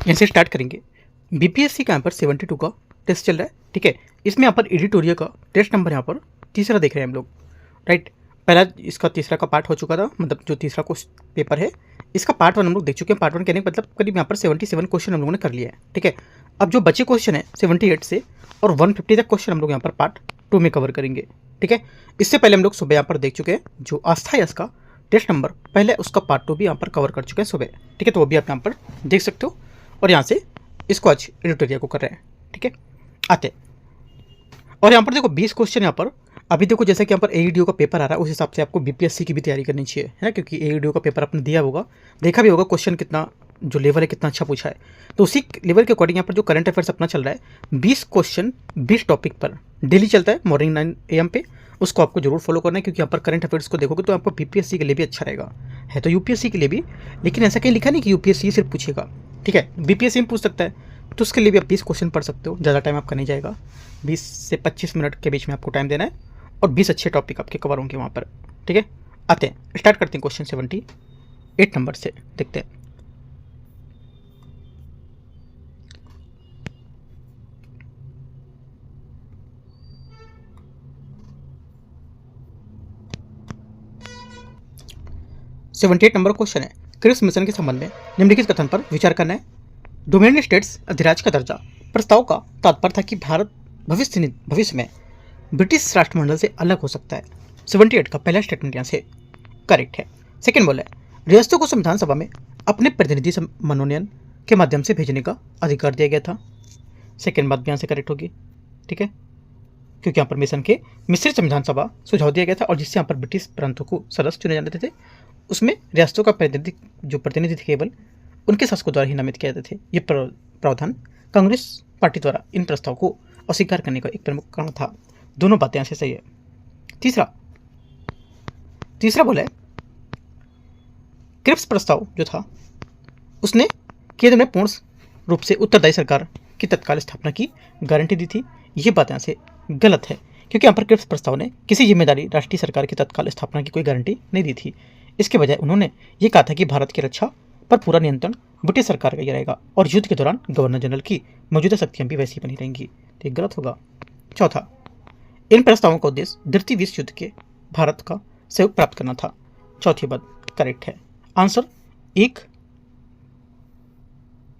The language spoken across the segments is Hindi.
यहाँ से स्टार्ट करेंगे। बीपीएससी का यहाँ पर 72 का टेस्ट चल रहा है, ठीक है। इसमें यहाँ पर एडिटोरियल का टेस्ट नंबर यहाँ पर तीसरा देख रहे हैं हम लोग, राइट। पहला इसका तीसरा का पार्ट हो चुका था, मतलब जो तीसरा पेपर है इसका पार्ट 1 हम लोग देख चुके हैं। पार्ट 1 कहने का मतलब करीब यहाँ पर 77 क्वेश्चन हम लोगों ने कर लिया है, ठीक है। अब जो बचे क्वेश्चन है 78 से और 150 तक क्वेश्चन हम लोग यहाँ पर पार्ट 2 में कवर करेंगे, ठीक है। इससे पहले हम लोग सुबह यहाँ पर देख चुके हैं जो आस्था यस का टेस्ट नंबर पहले उसका पार्ट 2 भी यहाँ पर कवर कर चुके हैं सुबह, ठीक है। तो वो भी आप यहाँ पर देख सकते हो। और यहाँ से इसको आज एडिटोरियल को कर रहे हैं, ठीक है। आते और यहाँ पर देखो 20 क्वेश्चन यहाँ पर अभी देखो, जैसे कि यहाँ पर एईडीओ का पेपर आ रहा है उस हिसाब से आपको बीपीएससी की भी तैयारी करनी चाहिए, है ना, क्योंकि एईडीओ का पेपर आपने दिया होगा, देखा भी होगा क्वेश्चन कितना जो लेवल है कितना अच्छा पूछा है। तो उसी लेवल के अकॉर्डिंग यहाँ पर जो करंट अफेयर्स अपना चल रहा है 20 क्वेश्चन 20 टॉपिक पर डेली चलता है मॉर्निंग 9 AM पे, उसको आपको जरूर फॉलो करना है, क्योंकि यहाँ पर करंट अफेयर्स को देखोगे तो आपको बीपीएससी के लिए भी अच्छा रहेगा, है तो यूपीएससी के लिए भी, लेकिन ऐसा कहीं लिखा नहीं कि यूपीएससी सिर्फ पूछेगा, ठीक है। बीपीएससी में पूछ सकता है, तो उसके लिए भी आप 20 क्वेश्चन पढ़ सकते हो, ज़्यादा टाइम आपका नहीं जाएगा, 20 से 25 मिनट के बीच में आपको टाइम देना है और 20 अच्छे टॉपिक आपके कवर होंगे वहाँ पर, ठीक है। आते हैं, स्टार्ट करते हैं क्वेश्चन 78 नंबर से, देखते हैं। सेवेंटी एट नंबर क्वेश्चन है, क्रिप्स मिशन के संबंध में निम्नलिखित कथन पर विचार करना है। डोमिनियन स्टेट्स अधिराज का दर्जा प्रस्ताव का तात्पर्य था कि भारत भविष्य में ब्रिटिश राष्ट्रमंडल से अलग हो सकता है। 78 का पहला स्टेटमेंट यहाँ से करेक्ट है। सेकेंड बोला है, रियासतों को संविधान सभा में अपने प्रतिनिधि मनोनयन के माध्यम से भेजने का अधिकार दिया गया था। सेकेंड बात भी यहाँ से करेक्ट होगी, ठीक है, क्योंकि यहाँ पर मिशन के मिश्रित संविधान सभा सुझाव दिया गया था और जिससे यहाँ पर ब्रिटिश प्रांतों को सदस्य चुने जाते थे, उसमें रियासतों का प्रतिनिधि थे केवल उनके शासकों द्वारा ही नामित किए जाते थे। ये प्रावधान कांग्रेस पार्टी द्वारा इन प्रस्ताव को अस्वीकार करने का एक प्रमुख कारण था। दोनों बातें यहाँ से सही है। तीसरा बोला है, क्रिप्स प्रस्ताव जो था उसने केंद्र में पूर्ण रूप से उत्तरदायी सरकार की तत्काल स्थापना की गारंटी दी थी। ये बात यहाँ से गलत है, क्योंकि यहाँ पर क्रिप्स प्रस्ताव ने किसी जिम्मेदारी राष्ट्रीय सरकार की तत्काल स्थापना की कोई गारंटी नहीं दी थी। इसके बजाय उन्होंने ये कहा था कि भारत की रक्षा पर पूरा नियंत्रण ब्रिटिश सरकार का ही रहेगा और युद्ध के दौरान गवर्नर जनरल की मौजूदा शक्तियां भी वैसी बनी रहेंगी। तो ये गलत होगा। चौथा, इन प्रस्तावों का उद्देश्य द्वितीय विश्व युद्ध के भारत का सहयोग प्राप्त करना था। चौथी बात करेक्ट है। आंसर 1,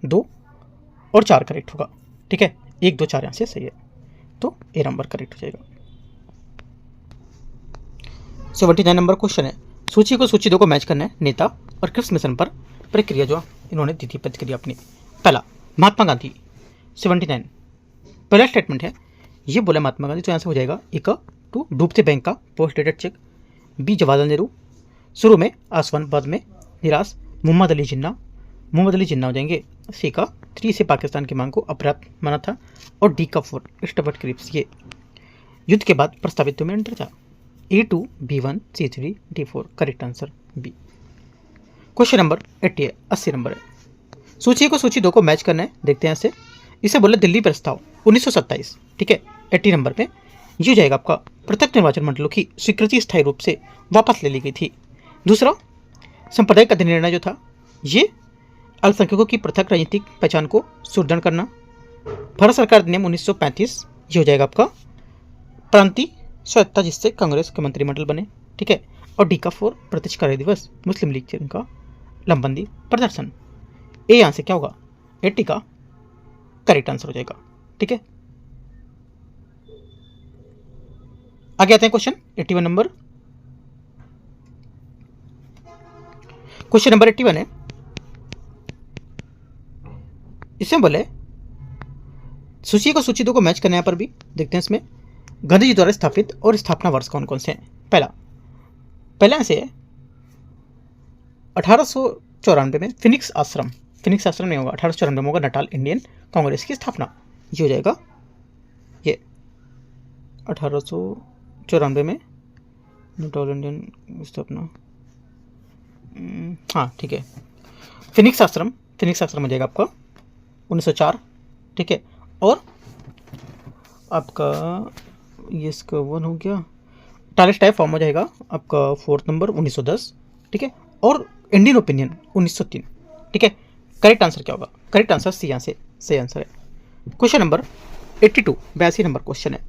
2 और 4 करेक्ट होगा, ठीक है। 1, 2, 4 यहाँ से सही है, तो ए नंबर करेक्ट हो जाएगा। 79 नंबर क्वेश्चन है, सूची को सूची 2 को मैच करना है। नेता और क्रिप्स मिशन पर प्रक्रिया जो इन्होंने दी थी प्रतिक्रिया अपनी। पहला, महात्मा गांधी। 79 पहला स्टेटमेंट है, ये बोला महात्मा गांधी, तो यहाँ से हो जाएगा 1, 2 डूबते बैंक का post dated cheque. B, Jawaharlal Nehru, शुरू में आसवन बाद में निराश। मोहम्मद अली जिन्ना हो जाएंगे। सी का 3 से पाकिस्तान की मांग को अपर्याप्त माना था। और डी का 4 स्टबर्ट क्रिप्स, ये युद्ध के बाद प्रस्तावित में एंटर था। A2, B1, C3, D4 correct answer B. Question number 80 number है, सूची को सूची 2 को मैच करना है। देखते हैं ऐसे, इसे बोले दिल्ली प्रस्ताव 1927, ठीक है। 80 नंबर पे ये हो जाएगा आपका, पृथक निर्वाचन मंडलों की स्वीकृति स्थायी रूप से वापस ले ली गई थी। दूसरा, सांप्रदायिक अधिनिर्णय जो था ये अल्पसंख्यकों की पृथक राजनीतिक पहचान को सुदृढ़ करना। भारत सरकार अधिनियम 1935, ये हो जाएगा आपका प्रांतीय स्वायत्ता जिससे कांग्रेस के मंत्रिमंडल बने, ठीक है। और डी का 4 प्रत्यक्ष कार्य दिवस मुस्लिम लीग का लंबंदी प्रदर्शन। ए यहाँ से क्या होगा, 80 का करेक्ट आंसर हो जाएगा, ठीक है। आगे आते हैं क्वेश्चन 81 नंबर। क्वेश्चन नंबर 81 है, इसमें बोले सूची को सूची 2 को मैच करने पर भी देखते हैं। इसमें गांधी जी द्वारा स्थापित और स्थापना वर्ष कौन कौन से हैं। पहला से 1894 में फिनिक्स आश्रम नहीं होगा, 1894 में होगा नटाल इंडियन कांग्रेस की स्थापना। ये हो जाएगा, ये 1894 में नटाल इंडियन स्थापना, हाँ ठीक है। फिनिक्स आश्रम हो जाएगा आपका 1904, ठीक है। और आपका ये इसका 1 हो गया, टालिस टाइप फॉर्म हो जाएगा आपका 4th नंबर 1910, ठीक है। और इंडियन ओपिनियन 1903, ठीक है। करेक्ट आंसर क्या होगा, करेक्ट आंसर सी यहाँ से सही आंसर है। क्वेश्चन नंबर 82, 82 नंबर क्वेश्चन है।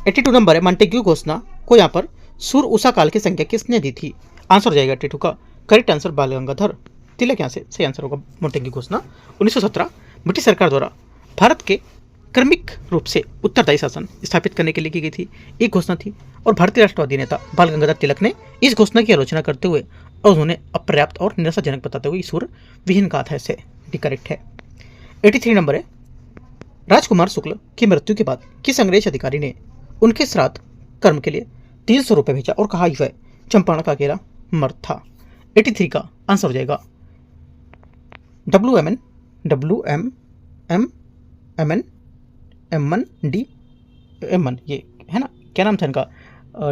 82 नंबर है, मॉन्टेग्यू घोषणा को यहाँ पर सूर्य उषा काल की संख्या किसने दी थी? आंसर हो जाएगा 82 का करेक्ट आंसर बाल गंगाधर तिलक यहाँ से सही आंसर होगा। मॉन्टेग्यू घोषणा 1917 ब्रिटिश सरकार द्वारा भारत के क्रमिक रूप से उत्तरदायी शासन स्थापित करने के लिए की गई थी एक घोषणा थी, और भारतीय राष्ट्रवादी नेता बाल गंगाधर तिलक ने इस घोषणा की आलोचना करते हुए और उन्होंने अपर्याप्त और निराशाजनक बताते हुए ईश्वर विहीन कहा था। ऐसे करेक्ट है। 83 नंबर है, राजकुमार शुक्ल की मृत्यु के बाद किस अंग्रेज अधिकारी ने उनके श्राद्ध कर्म के लिए 300 रुपये भेजा और कहा यह चंपारण का अकेला मर्द था? 83 का आंसर हो जाएगा WMN ये है ना, क्या नाम था इनका?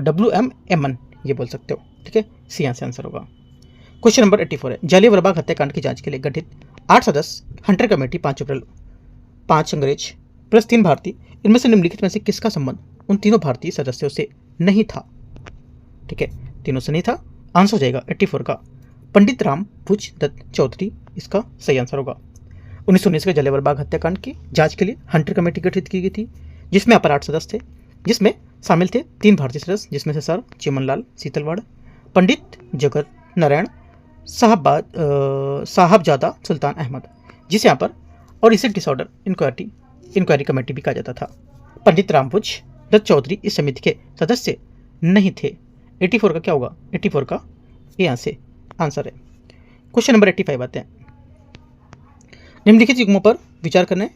WMMN ये बोल सकते हो, ठीक है, सी यहाँ से आंसर होगा। क्वेश्चन नंबर 84 है, जालियांवाला बाग हत्याकांड की जांच के लिए गठित 8 सदस्य हंटर कमेटी 5 अप्रैल 5 अंग्रेज प्लस 3 भारतीय, इनमें से निम्नलिखित में से किसका संबंध उन तीनों भारतीय सदस्यों से नहीं था? ठीक है, तीनों से नहीं था। आंसर हो जाएगा 84 का पंडित राम भुज दत्त चौधरी, इसका सही आंसर होगा। 1919 के जालियांवाला बाग हत्याकांड की जांच के लिए हंटर कमेटी गठित की गई थी, जिसमें अपर 8 सदस्य थे, जिसमें शामिल थे 3 भारतीय सदस्य, जिसमें से सर चिमनलाल सीतलवाड़, पंडित जगत नारायण साहबजादा सुल्तान अहमद, जिसे यहाँ पर और इसे डिसऑर्डर इंक्वायरी कमेटी भी कहा जाता था। पंडित रामभुज दत्त चौधरी इस समिति के सदस्य नहीं थे। 84 का क्या होगा? 84 का ये यहाँ से आंसर है। क्वेश्चन नंबर 85 आते हैं, निम्नलिखित युग्मों पर विचार करने।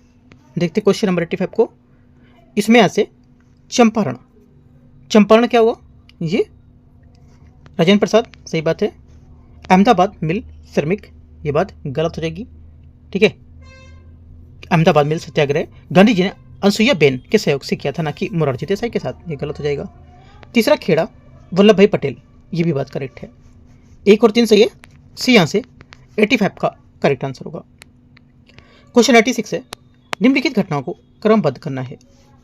देखते क्वेश्चन नंबर 85 को। इसमें यहाँ से चंपारण क्या हुआ? ये राजेंद्र प्रसाद, सही बात है। अहमदाबाद मिल श्रमिक, ये बात गलत हो जाएगी, ठीक है। अहमदाबाद मिल सत्याग्रह गांधी जी ने अनसुईया बेन के सहयोग से किया था, ना कि मोरारजी देसाई के साथ, ये गलत हो जाएगा। तीसरा खेड़ा वल्लभ भाई पटेल, ये भी बात करेक्ट है। 1 और 3 सही है, सी यहाँ से 85 का करेक्ट आंसर होगा। क्वेश्चन 86 है, निम्नलिखित घटनाओं को क्रमबद्ध करना है।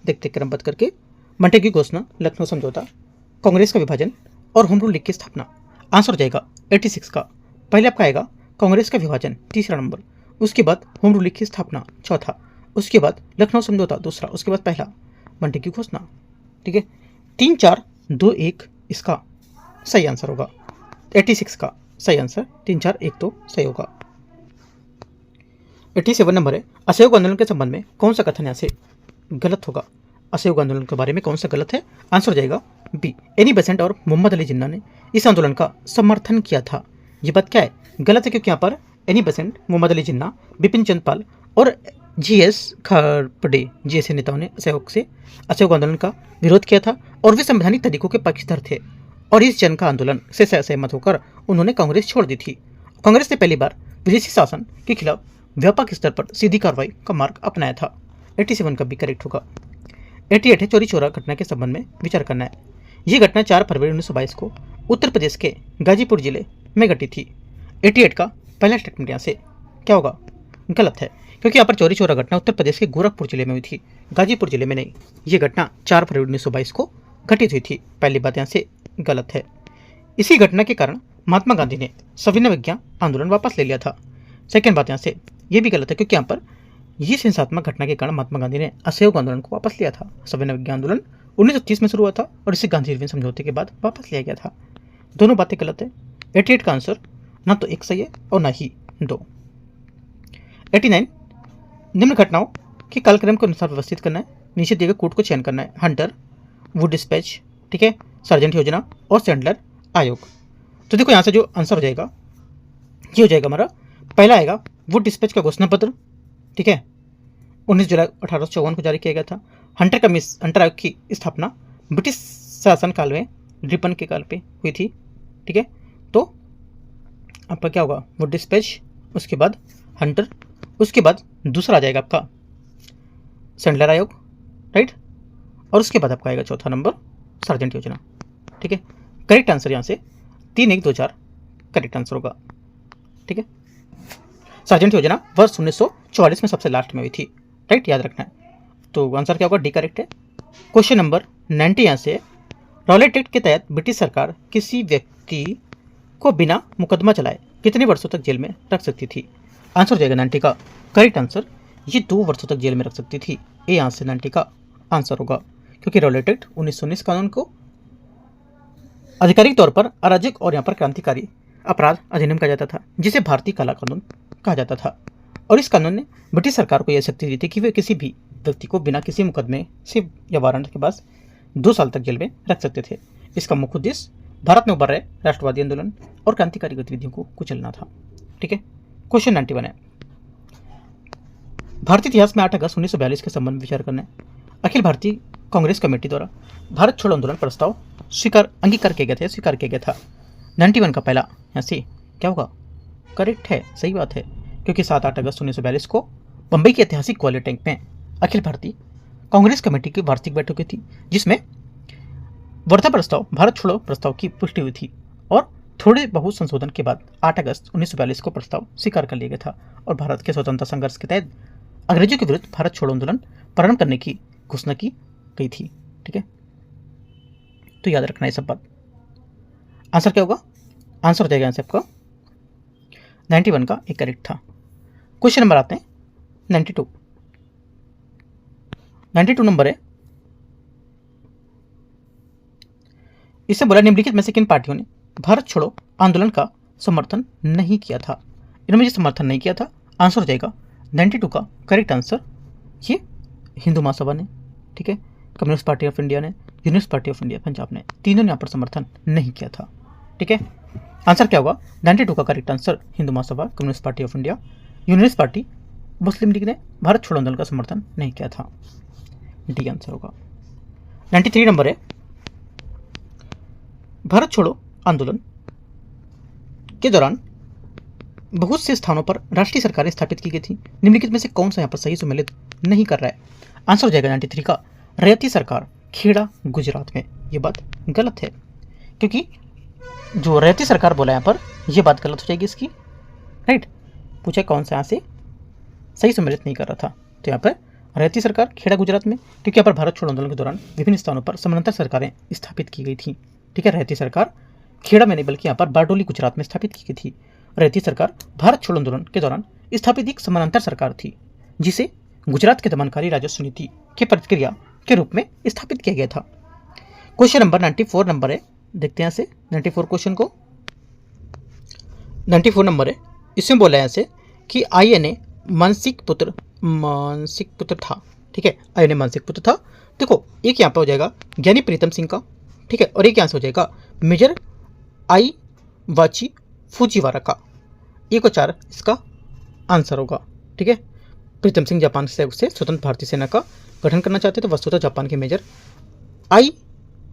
देखते क्रमबद्ध करके। मॉन्टेग्यू घोषणा, लखनऊ समझौता, कांग्रेस का विभाजन और होम रूल लीग की स्थापना। आंसर हो जाएगा 86 का। पहले आपका आएगा कांग्रेस का विभाजन, तीसरा नंबर, उसके बाद होम रूल लीग की स्थापना, चौथा, उसके बाद लखनऊ समझौता, दूसरा, उसके बाद पहला मॉन्टेग्यू घोषणा, ठीक है। 3 4 2 1 इसका सही आंसर होगा। 86 का सही आंसर 3 4 1 2 सही होगा। 87 नंबर है, असहयोग आंदोलन के संबंध में कौन सा कथन यहाँ से गलत होगा? असहयोग आंदोलन के बारे में कौन सा गलत है? आंसर हो जाएगा बी, एनी बेसेंट और मोहम्मद अली जिन्ना ने इस आंदोलन का समर्थन किया था। ये बात क्या है? गलत है, क्योंकि यहाँ पर एनी बेसेंट, मोहम्मद अली जिन्ना, बिपिन चंद्र पाल और GS खारपड़े जैसे नेताओं ने असहयोग आंदोलन का विरोध किया था और वे संवैधानिक तरीकों के पक्षधर थे, और इस जन का आंदोलन से सहमत होकर उन्होंने कांग्रेस छोड़ दी थी। कांग्रेस ने पहली बार विदेशी शासन के खिलाफ व्यापक स्तर पर सीधी कार्रवाई का मार्ग अपनाया था। 87 का भी करेक्ट होगा। 88 है, चोरी चोरा घटना के संबंध में विचार करना है। ये घटना 4 फरवरी 1922 को उत्तर प्रदेश के गाजीपुर जिले में घटी थी। 88 का पहला स्टेटमेंट यहाँ से क्या होगा? गलत है, क्योंकि यहाँ पर चोरी चोरा घटना उत्तर प्रदेश के गोरखपुर जिले में हुई थी, गाजीपुर जिले में नहीं। ये घटना 4 फरवरी 1922 को घटित हुई थी। पहली बात यहाँ से गलत है। इसी घटना के कारण महात्मा गांधी ने सविनय विज्ञान आंदोलन वापस ले लिया था। सेकेंड बात यहाँ से ये भी गलत है, क्योंकि यहाँ पर ये हिंसात्मक घटना के कारण महात्मा गांधी ने असहयोग आंदोलन को वापस लिया था। सविनय विज्ञान आंदोलन 1930 में शुरू हुआ था और इसे गांधी इरविन समझौते के बाद वापस लिया गया था। दोनों बातें गलत है। 88 का आंसर ना तो 1 सही है और ना ही 2। 89, निम्न घटनाओं के कालक्रम के अनुसार व्यवस्थित करना है। नीचे दिए गए कोड को चयन करना है। हंटर, वुड डिस्पैच, ठीक है, सार्जेंट योजना और सैंडलर आयोग। तो देखो यहाँ से जो आंसर हो जाएगा ये हो जाएगा हमारा, पहला आएगा वुड डिस्पैच का घोषणा पत्र, ठीक है, 19 जुलाई 1854 को जारी किया गया था। हंटर आयोग की स्थापना ब्रिटिश शासन काल में रिपन के काल पे हुई थी, ठीक है। तो आपका क्या होगा? वुड डिस्पैच, उसके बाद हंटर, उसके बाद दूसरा आ जाएगा आपका सैंडलर आयोग, राइट, और उसके बाद आपका आएगा चौथा नंबर सार्जेंट योजना, ठीक है। करेक्ट आंसर यहाँ से 3 1 2 4 करेक्ट आंसर होगा, ठीक है। सार्जेंट योजना वर्ष 1944 में सबसे लास्ट में हुई थी, राइट, याद रखना है। तो आंसर क्या होगा? डी करेक्ट है। क्वेश्चन नंबर 90 यहाँ से, रॉलेट एक्ट के तहत ब्रिटिश सरकार किसी व्यक्ति को बिना मुकदमा चलाए कितने वर्षों तक जेल में रख सकती थी? आंसर हो जाएगा 90 का करेक्ट आंसर, ये 2 वर्षों तक जेल में रख सकती थी। ए यहाँ से 90 का आंसर होगा, क्योंकि रॉलेट एक्ट 1919 कानून को आधिकारिक तौर पर अराजक और यहाँ पर क्रांतिकारी अपराध अधिनियम कहा जाता था, जिसे भारतीय काला कानून कहा जाता था। और इस कानून ने ब्रिटिश सरकार को यह शक्ति दी थी कि वे किसी भी व्यक्ति को बिना किसी मुकदमे से या वारंट के पास 2 साल तक जेल में रख सकते थे। इसका मुख्य उद्देश्य भारत में उभर रहे राष्ट्रवादी आंदोलन और क्रांतिकारी गतिविधियों को कुचलना था। ठीक है, क्वेश्चन 91 है, भारतीय इतिहास में 8 अगस्त 1942 के संबंध में विचार करना है। अखिल भारतीय कांग्रेस कमेटी द्वारा भारत छोड़ो आंदोलन प्रस्ताव अंगीकार किया गया था। 91 का पहला यहाँ से क्या होगा, करेक्ट है, सही बात है, क्योंकि 7-8 अगस्त 1942 को बंबई के ऐतिहासिक ग्वालियर टैंक में अखिल भारतीय कांग्रेस कमेटी की वार्षिक बैठक हुई थी, जिसमें वर्धा प्रस्ताव, भारत छोड़ो प्रस्ताव की पुष्टि हुई थी और थोड़े बहुत संशोधन के बाद 8 अगस्त 1942 को प्रस्ताव स्वीकार कर लिया गया था और भारत के स्वतंत्रता संघर्ष के तहत अंग्रेजों के विरुद्ध भारत छोड़ो आंदोलन प्रारंभ करने की घोषणा की गई थी। ठीक है, तो याद रखना ये सब बात। आंसर क्या होगा, आंसर हो जाएगा आंसर आपका 91 का एक करेक्ट था। क्वेश्चन नंबर आते हैं 92 नंबर है, इससे बोला निम्नलिखित में से किन पार्टियों ने भारत छोड़ो आंदोलन का समर्थन नहीं किया था। इन्होंने जो समर्थन नहीं किया था, आंसर हो जाएगा 92 का करेक्ट आंसर, ये हिंदू महासभा ने, ठीक है, कम्युनिस्ट पार्टी ऑफ इंडिया ने, Unionist party of India Punjab ने, तीनों ने यहाँ पर समर्थन नहीं किया था। ठीक है, आंसर क्या होगा, 92 का correct answer Hindu Mahasabha, communist party of India, Unionist party, Muslim league ने भारत छोड़ो आंदोलन का समर्थन नहीं किया था। डी आंसर होगा। 93 नंबर है, भारत छोड़ो आंदोलन के दौरान बहुत से स्थानों पर राष्ट्रीय सरकारें स्थापित की गई थी। निम्नलिखित में से कौन सा यहाँ पर सही सम्मिलित नहीं कर रहा है। आंसर हो जाएगा 93 का रैयती सरकार खेड़ा गुजरात में। ये बात गलत है, क्योंकि जो रैयती सरकार बोला यहाँ पर, यह बात गलत हो जाएगी इसकी। राइट, पूछा कौन सा यहाँ से सही सम्मिलित नहीं कर रहा था, तो यहाँ पर रैयती सरकार खेड़ा गुजरात में, क्योंकि यहाँ पर भारत छोड़ो आंदोलन के दौरान विभिन्न स्थानों पर समानांतर सरकारें स्थापित की गई थी। ठीक है, रैयती सरकार खेड़ा में नहीं बल्कि यहाँ पर बारडोली गुजरात में स्थापित की गई थी। रैयती सरकार भारत छोड़ो आंदोलन के दौरान स्थापित एक समानांतर सरकार थी, जिसे गुजरात के दमनकारी राजस्व नीति के प्रतिक्रिया के रूप में स्थापित किया गया था। क्वेश्चन नंबर 94 नंबर है, देखते हैं से 94 क्वेश्चन को। 94 नंबर है, इसमें बोला है ऐसे कि आईएनए मानसिक पुत्र था। ठीक है, आईएनए मानसिक पुत्र था। देखो, एक यहाँ पर हो जाएगा ज्ञानी प्रीतम सिंह का, ठीक है, और एक यहाँ से हो जाएगा मेजर आई वाची फूजीवारा का। 1 और 4 इसका आंसर होगा। ठीक है, प्रीतम सिंह जापान से स्वतंत्र भारतीय सेना का गठन करना चाहते थे। वस्तुतः जापान के मेजर आई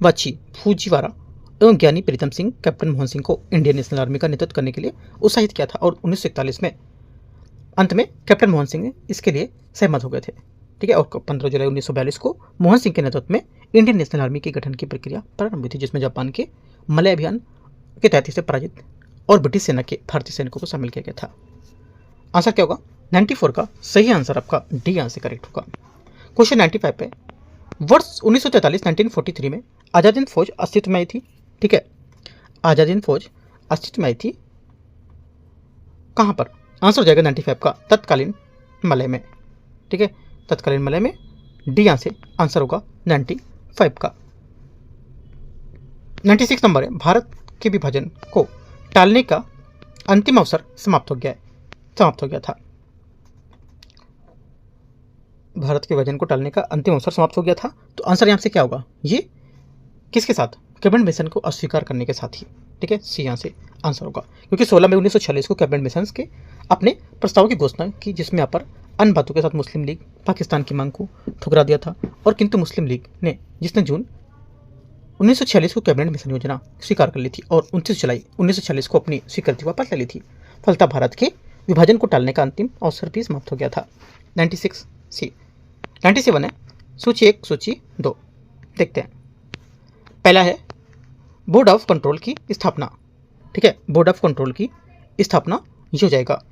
वाची फूजीवारा एवं ज्ञानी प्रीतम सिंह कैप्टन मोहन सिंह को इंडियन नेशनल आर्मी का नेतृत्व करने के लिए उत्साहित किया था और 1941 में अंत में कैप्टन मोहन सिंह इसके लिए सहमत हो गए थे। ठीक है, और 15 जुलाई 1942 को मोहन सिंह के नेतृत्व में इंडियन नेशनल आर्मी के गठन की प्रक्रिया प्रारंभ हुई थी, जिसमें जापान के मलय अभियान के तहत इसे पराजित और ब्रिटिश सेना के भारतीय सैनिकों को शामिल किया गया था। आंसर क्या होगा, 94 का सही आंसर आपका डी आंसर करेक्ट होगा। क्वेश्चन 95 पे, वर्ष 1943 में आज़ाद हिंद फौज अस्तित्व में आई थी। ठीक है, आज़ाद हिंद फौज अस्तित्व में आई थी कहाँ पर, आंसर हो जाएगा 95 का तत्कालीन मलय में। ठीक है, तत्कालीन मलय में, डी यहाँ से आंसर होगा 95 का। 96 नंबर है, भारत के विभाजन को टालने का अंतिम अवसर समाप्त हो गया था। भारत के विभाजन को टालने का अंतिम अवसर समाप्त हो गया था, तो आंसर यहाँ से क्या होगा, ये किसके साथ, कैबिनेट मिशन को अस्वीकार करने के साथ ही। ठीक है, सी यहाँ से आंसर होगा, क्योंकि 16 मई 1946 को कैबिनेट मिशन के अपने प्रस्ताव की घोषणा की, जिसमें यहाँ पर अन्य बातों के साथ मुस्लिम लीग पाकिस्तान की मांग को ठुकरा दिया था, और किंतु मुस्लिम लीग ने, जिसने जून 1946 को कैबिनेट मिशन योजना स्वीकार कर ली थी और 29 जुलाई 1946 को अपनी स्वीकृति वापस ले ली थी। फलतः भारत के विभाजन को टालने का अंतिम अवसर भी समाप्त हो गया था। 96 सी। 97 है, सूची 1 सूची 2 देखते हैं। पहला है बोर्ड ऑफ कंट्रोल की स्थापना। ठीक है, बोर्ड ऑफ कंट्रोल की स्थापना ये हो जाएगा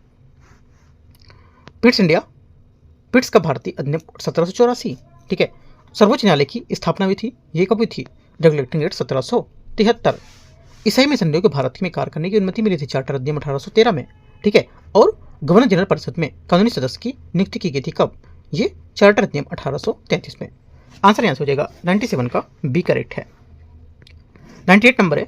पिट्स का भारतीय अधिनियम 1784। ठीक है, सर्वोच्च न्यायालय की स्थापना हुई थी, ये कब हुई थी, रेगुलेटिंग एक्ट 1773। ईसाई मिशनरियों को भारत में कार्य करने की अनुमति मिली थी चार्टर अधिनियम 1813 में। ठीक है, और गवर्नर जनरल परिषद में कानूनी सदस्य की नियुक्ति की गई थी कब? ये चार्टर अधिनियम 1833 में। आंसर यहाँ से हो जाएगा 97 का बी करेक्ट है। 98 नंबर है,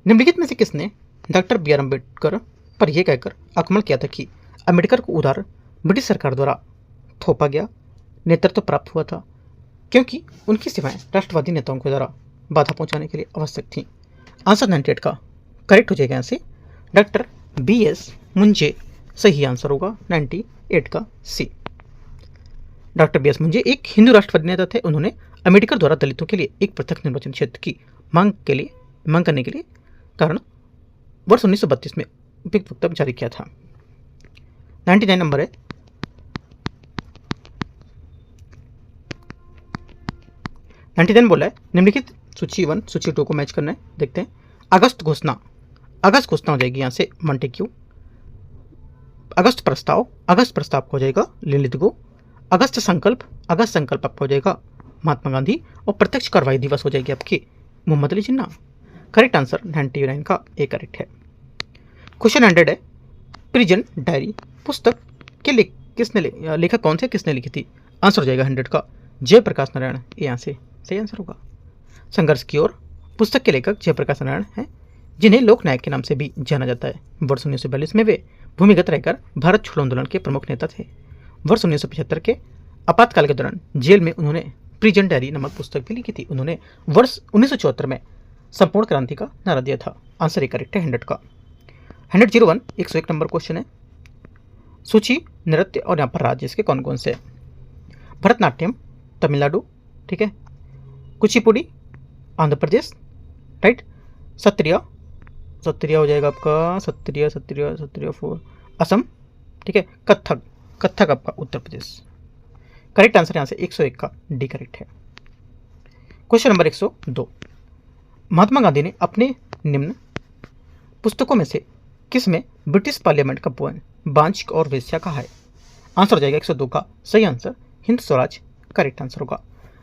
निम्नलिखित में से किसने डॉक्टर बी आर अम्बेडकर पर यह कहकर आक्रमण किया था कि अम्बेडकर को उधार ब्रिटिश सरकार द्वारा थोपा गया नेतृत्व प्राप्त हुआ था क्योंकि उनकी सेवाएं राष्ट्रवादी नेताओं के द्वारा बाधा पहुंचाने के लिए आवश्यक थीं? आंसर 98 का करेक्ट हो जाएगा यहाँ से डॉक्टर बी एस मुंजे सही आंसर होगा 98 का सी। डॉक्टर बी एस मुंजे एक हिंदू राष्ट्रवादी नेता थे। उन्होंने अम्बेडकर द्वारा दलितों के लिए एक पृथक निर्वाचन क्षेत्र की मांग करने के लिए कारण वर्ष 1932 में उपयुक्त वक्तव्य जारी किया था। 99 नंबर है, बोला है निम्नलिखित सूची 1 सूची 2 को मैच करना है। देखते हैं। अगस्त घोषणा हो जाएगी यहाँ से मॉन्टेग्यू। अगस्त प्रस्ताव हो जाएगा लिलितगो। अगस्त संकल्प आपका हो जाएगा महात्मा गांधी। और प्रत्यक्ष कार्रवाई दिवस हो जाएगी आपकी मोहम्मद अली जिन्ना। करेक्ट आंसर 99 का ए करेक्ट है। क्वेश्चन 100 है, प्रिजन डायरी पुस्तक के लेखक कौन थे, किसने लिखी थी? आंसर हो जाएगा 100 का जयप्रकाश नारायण। यहाँ से सही आंसर होगा। संघर्ष की ओर पुस्तक के लेखक जयप्रकाश नारायण हैं, जिन्हें लोकनायक के नाम से भी जाना जाता है। वर्ष 1942 में वे भूमिगत रहकर भारत छोड़ो आंदोलन के प्रमुख नेता थे। वर्ष 1975 के आपातकाल के दौरान जेल में उन्होंने प्रिजन डायरी नामक पुस्तक भी लिखी थी। उन्होंने वर्ष 1974 में संपूर्ण क्रांति का नारा दिया था। आंसर ये करेक्ट है 100 का। 101 101 नंबर क्वेश्चन है, सूची नृत्य और यहाँ पर राज्य इसके कौन कौन से? भरतनाट्यम तमिलनाडु, ठीक है, कुचिपुड़ी आंध्र प्रदेश, राइट, सत्रिया हो जाएगा आपका सत्रिया 4 असम, ठीक है, कथक आपका उत्तर प्रदेश। करेक्ट आंसर यहाँ से 101 का डी करेक्ट है। क्वेश्चन नंबर 102, महात्मा गांधी ने अपने निम्न पुस्तकों में से किस में ब्रिटिश पार्लियामेंट का पोएम बांझ और वेश्या कहा है? आंसर हो जाएगा 102 का सही answer Hind Swaraj correct answer होगा।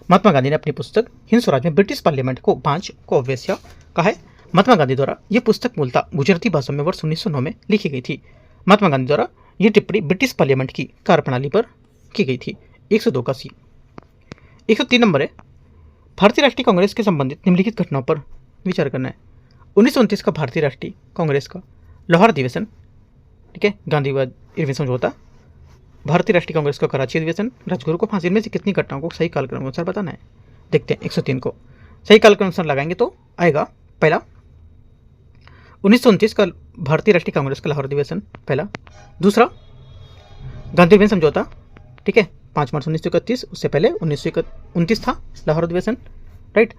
महात्मा गांधी ने अपनी पुस्तक हिंद स्वराज में ब्रिटिश पार्लियामेंट को बांझ को वेश्या कहा है। महात्मा गांधी द्वारा यह पुस्तक मूलतः गुजराती भाषा में वर्ष 1909 में लिखी गई थी। महात्मा गांधी द्वारा यह टिप्पणी ब्रिटिश पार्लियामेंट की कार्यप्रणाली पर की गई थी। 102 का सी। 103 नंबर है, भारतीय राष्ट्रीय कांग्रेस के संबंधित निम्नलिखित घटनाओं पर विचार करना है। 1929 का भारतीय राष्ट्रीय कांग्रेस का लाहौर अधिवेशन, ठीक है, गांधीवाद इरविन समझौता, भारतीय राष्ट्रीय कांग्रेस का कराची अधिवेशन, राजगुरु को फांसी, में से कितनी घटनाओं को सही कालक्रम अनुसार बताना है? देखते हैं। 103 को सही कालक्रम अनुसार लगाएंगे तो आएगा पहला 1929 का भारतीय राष्ट्रीय कांग्रेस का लाहौर अधिवेशन पहला, दूसरा गांधी इरविन समझौता, ठीक है, 5 मार्च 1931, उससे पहले 1929 था लाहौर अधिवेशन, राइट,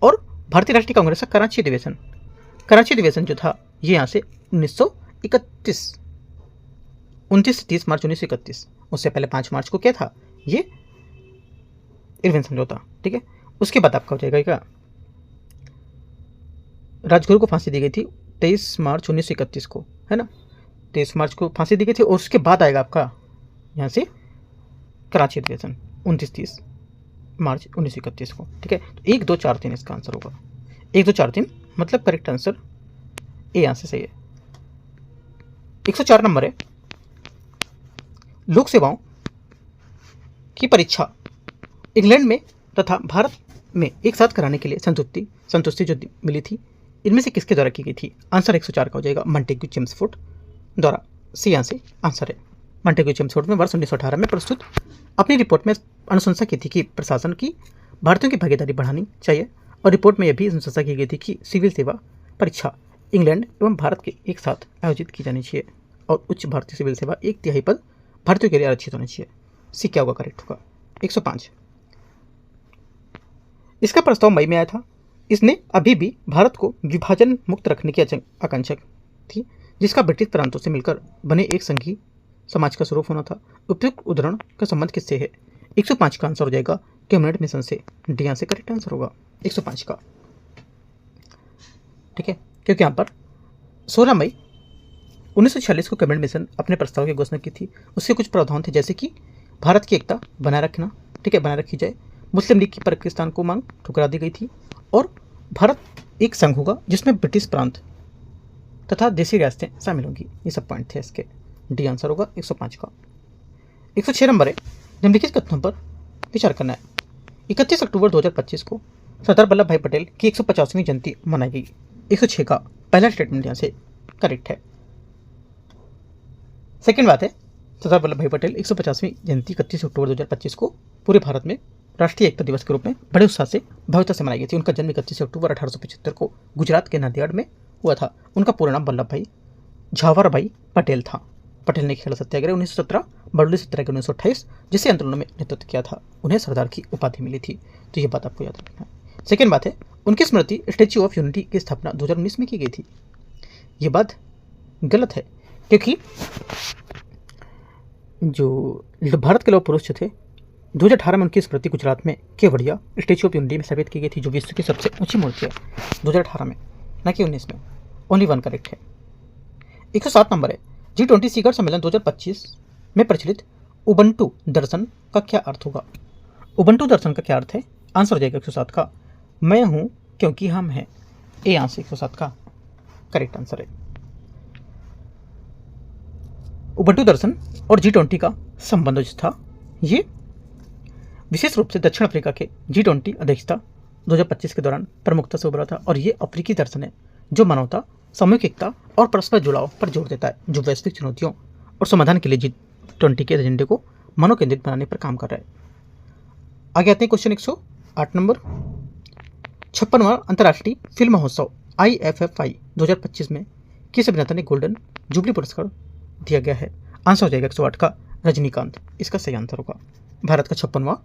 और भारतीय राष्ट्रीय कांग्रेस का कराची अधिवेशन जो था ये यहाँ से 1931 29 से 30 मार्च 1931, उससे पहले 5 मार्च को क्या था ये इरविन समझौता, ठीक है। उसके बाद आपका हो जाएगा क्या, राजगुरु को फांसी दी गई थी 23 मार्च 1931 को, है ना, 23 मार्च को फांसी दी गई थी। और उसके बाद आएगा आपका यहाँ से कराची अधिवेशन 29-30 मार्च 1931 को, ठीक है। तो 1 2 4 3 इसका आंसर होगा। 1 2 4 3 मतलब करेक्ट आंसर ए यहाँ से सही है। 104 नंबर है, लोक सेवाओं की परीक्षा इंग्लैंड में तथा भारत में एक साथ कराने के लिए संतुष्टि जो मिली थी, इनमें से किसके द्वारा की गई थी? आंसर 104 का हो जाएगा मॉन्टेग्यू चेम्सफोर्ड द्वारा। सी यहाँ से आंसर है। मॉन्टेग्यू चेम्सफोर्ड ने वर्ष 1918 में प्रस्तुत अपनी रिपोर्ट में अनुशंसा की थी कि प्रशासन की भारतीयों की भागीदारी बढ़ानी चाहिए, और रिपोर्ट में यह भी अनुशंसा की गई थी कि सिविल सेवा परीक्षा इंग्लैंड एवं भारत के एक साथ आयोजित की जानी चाहिए, और उच्च भारतीय सिविल सेवा 1/3 पद भारतीयों के लिए आरक्षित होना चाहिए। सी क्या होगा करेक्ट होगा। 105 इसका प्रस्ताव मई में आया था। इसने अभी भी भारत को विभाजन मुक्त रखने की आकांक्षा थी, जिसका ब्रिटिश प्रांतों से मिलकर बने एक संघीय समाज का स्वरूप होना था। उपयुक्त उदाहरण का संबंध किससे है? 105 का आंसर हो जाएगा कैबिनेट मिशन से। डी यहाँ से करेक्ट आंसर होगा 105 का, ठीक है, क्योंकि यहाँ पर 16 मई 1946 को कैबिनेट मिशन अपने प्रस्ताव की घोषणा की थी। उसके कुछ प्रावधान थे, जैसे कि भारत की एकता बनाए रखना, ठीक है, बनाए रखी जाए, मुस्लिम लीग की पाकिस्तान को मांग ठुकरा दी गई थी, और भारत एक संघ होगा जिसमें ब्रिटिश प्रांत तथा देसी रियासतें शामिल होंगी। ये सब पॉइंट थे इसके। डी आंसर होगा 105 का। 106 नंबर है, निम्नलिखित कथनों पर विचार करना है। 31 अक्टूबर 2025 को सरदार वल्लभ भाई पटेल की 150वीं जयंती मनाई गई। 106 का पहला स्टेटमेंट यहाँ से करेक्ट है। सेकेंड बात है, सरदार वल्लभ भाई पटेल 150वीं जयंती 31 अक्टूबर 2025 को पूरे भारत में राष्ट्रीय एकता दिवस के रूप में बड़े उत्साह से भव्यता से मनाई गई थी। उनका जन्म 31 अक्टूबर 1875 को गुजरात के नांदेड़ में हुआ था। उनका पूरा नाम वल्लभ भाई झावरभाई पटेल था। पटेल ने खेला सत्याग्रह 1917, बरौली सत्याग्रह 1928 जिसे आंदोलन में नेतृत्व किया था। उन्हें सरदार की उपाधि मिली थी, तो ये बात आपको याद रखना है। सेकेंड बात है, उनकी स्मृति स्टैच्यू ऑफ यूनिटी की स्थापना 2019 में की गई थी। ये बात गलत है, क्योंकि जो भारत के लौह पुरुष थे 2018 में उनकी स्मृति गुजरात में केवड़िया स्टैच्यू ऑफ यूनिटी में स्थापित की गई थी, जो विश्व की सबसे ऊंची मूर्ति है 2018 में, न कि 19 में। ओनली वन करेक्ट है। 107 नंबर है, G20 शिखर सम्मेलन 2025 में प्रचलित उबंटू दर्शन का क्या अर्थ होगा? उबंटू दर्शन का क्या अर्थ है? आंसर हो जाएगा 107 का मैं हूं क्योंकि हम हैं। ए आंसर 107 का करेक्ट आंसर है। उबंटू दर्शन और G20 का संबंध जो था, ये विशेष रूप से दक्षिण अफ्रीका के G20 अध्यक्षता 2025 के दौरान प्रमुखता से उभरा था। और ये अफ्रीकी दर्शन है जो मानवता, सामूहिक एकता और परस्पर जुड़ाव पर जोर देता है, जो वैश्विक चुनौतियों और समाधान के लिए G20 के एजेंडे को मनोकेंद्रित बनाने पर काम कर रहा है। आगे आते हैं क्वेश्चन 108 नंबर। 56वां अंतर्राष्ट्रीय फिल्म महोत्सव IFFI 2025 में किस अभिनेता ने गोल्डन जुबली पुरस्कार दिया गया है? आंसर हो जाएगा 108 का रजनीकांत। इसका सही आंसर होगा। भारत का 56वां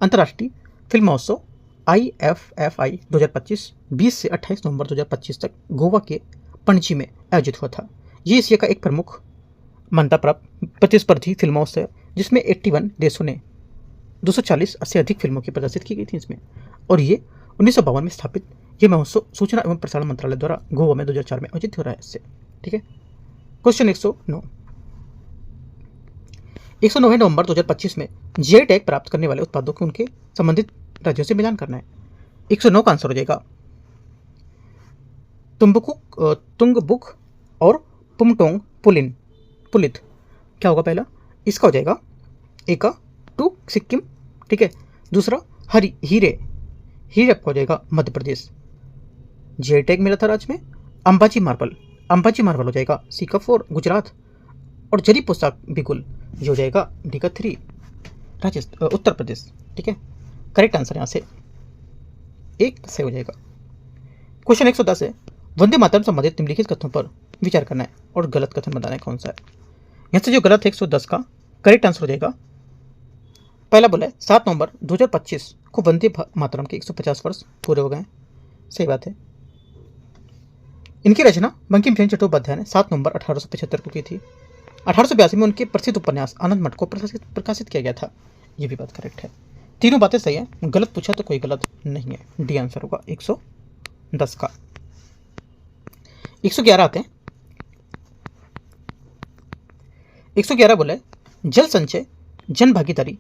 अंतर्राष्ट्रीय फिल्म महोत्सव IFFI 2025 20 से 28 नवंबर 2025 तक गोवा के पणजी में आयोजित हुआ था। ये एशिया का एक प्रमुख मान्यता प्राप्त प्रतिस्पर्धी फिल्म महोत्सव है, जिसमें 81 देशों ने 240 से अधिक फिल्मों की प्रदर्शित की गई थी इसमें। और ये 1952 में स्थापित ये महोत्सव सूचना एवं प्रसारण मंत्रालय द्वारा गोवा में 2004 में आयोजित हो रहा है इससे। ठीक है। क्वेश्चन 109। 109 नवंबर 2025 में GI टैग प्राप्त करने वाले उत्पादों को उनके संबंधित राज्यों से मिलान करना है। 109 का आंसर हो जाएगा तुंगबुक और पुमटोंग पुलित। क्या होगा पहला? इसका हो जाएगा एक टू सिक्किम, ठीक है। दूसरा हीरे आपका हो जाएगा मध्य प्रदेश। GI टैग मिला था राज्य में। अंबाजी मार्बल हो जाएगा सीका 4 गुजरात। और जरी पोशाक बिगुल ये हो जाएगा डी का 3 उत्तर प्रदेश। ठीक है, करेक्ट आंसर यहाँ से एक सही हो जाएगा। क्वेश्चन 110 है, वंदे मातरम संबंधित निम्नलिखित कथनों पर विचार करना है और गलत कथन बताना है कौन सा है। यहाँ से जो गलत है 110 का करेक्ट आंसर हो जाएगा। पहला बोला है 7 नवंबर 2025 को वंदे मातरम के 150 वर्ष पूरे हो गए। सही बात है। इनकी रचना बंकिम चंद्र चट्टोपाध्याय ने 7 नवंबर 1875 को की थी। 1882 में उनके प्रसिद्ध उपन्यास आनंद मठ को प्रकाशित किया गया था। ये भी बात करेक्ट है। तीनों बातें सही है, गलत पूछा तो कोई गलत नहीं है। डी आंसर होगा 110 का। 111 आते हैं। 111 बोले जल संचय जन भागीदारी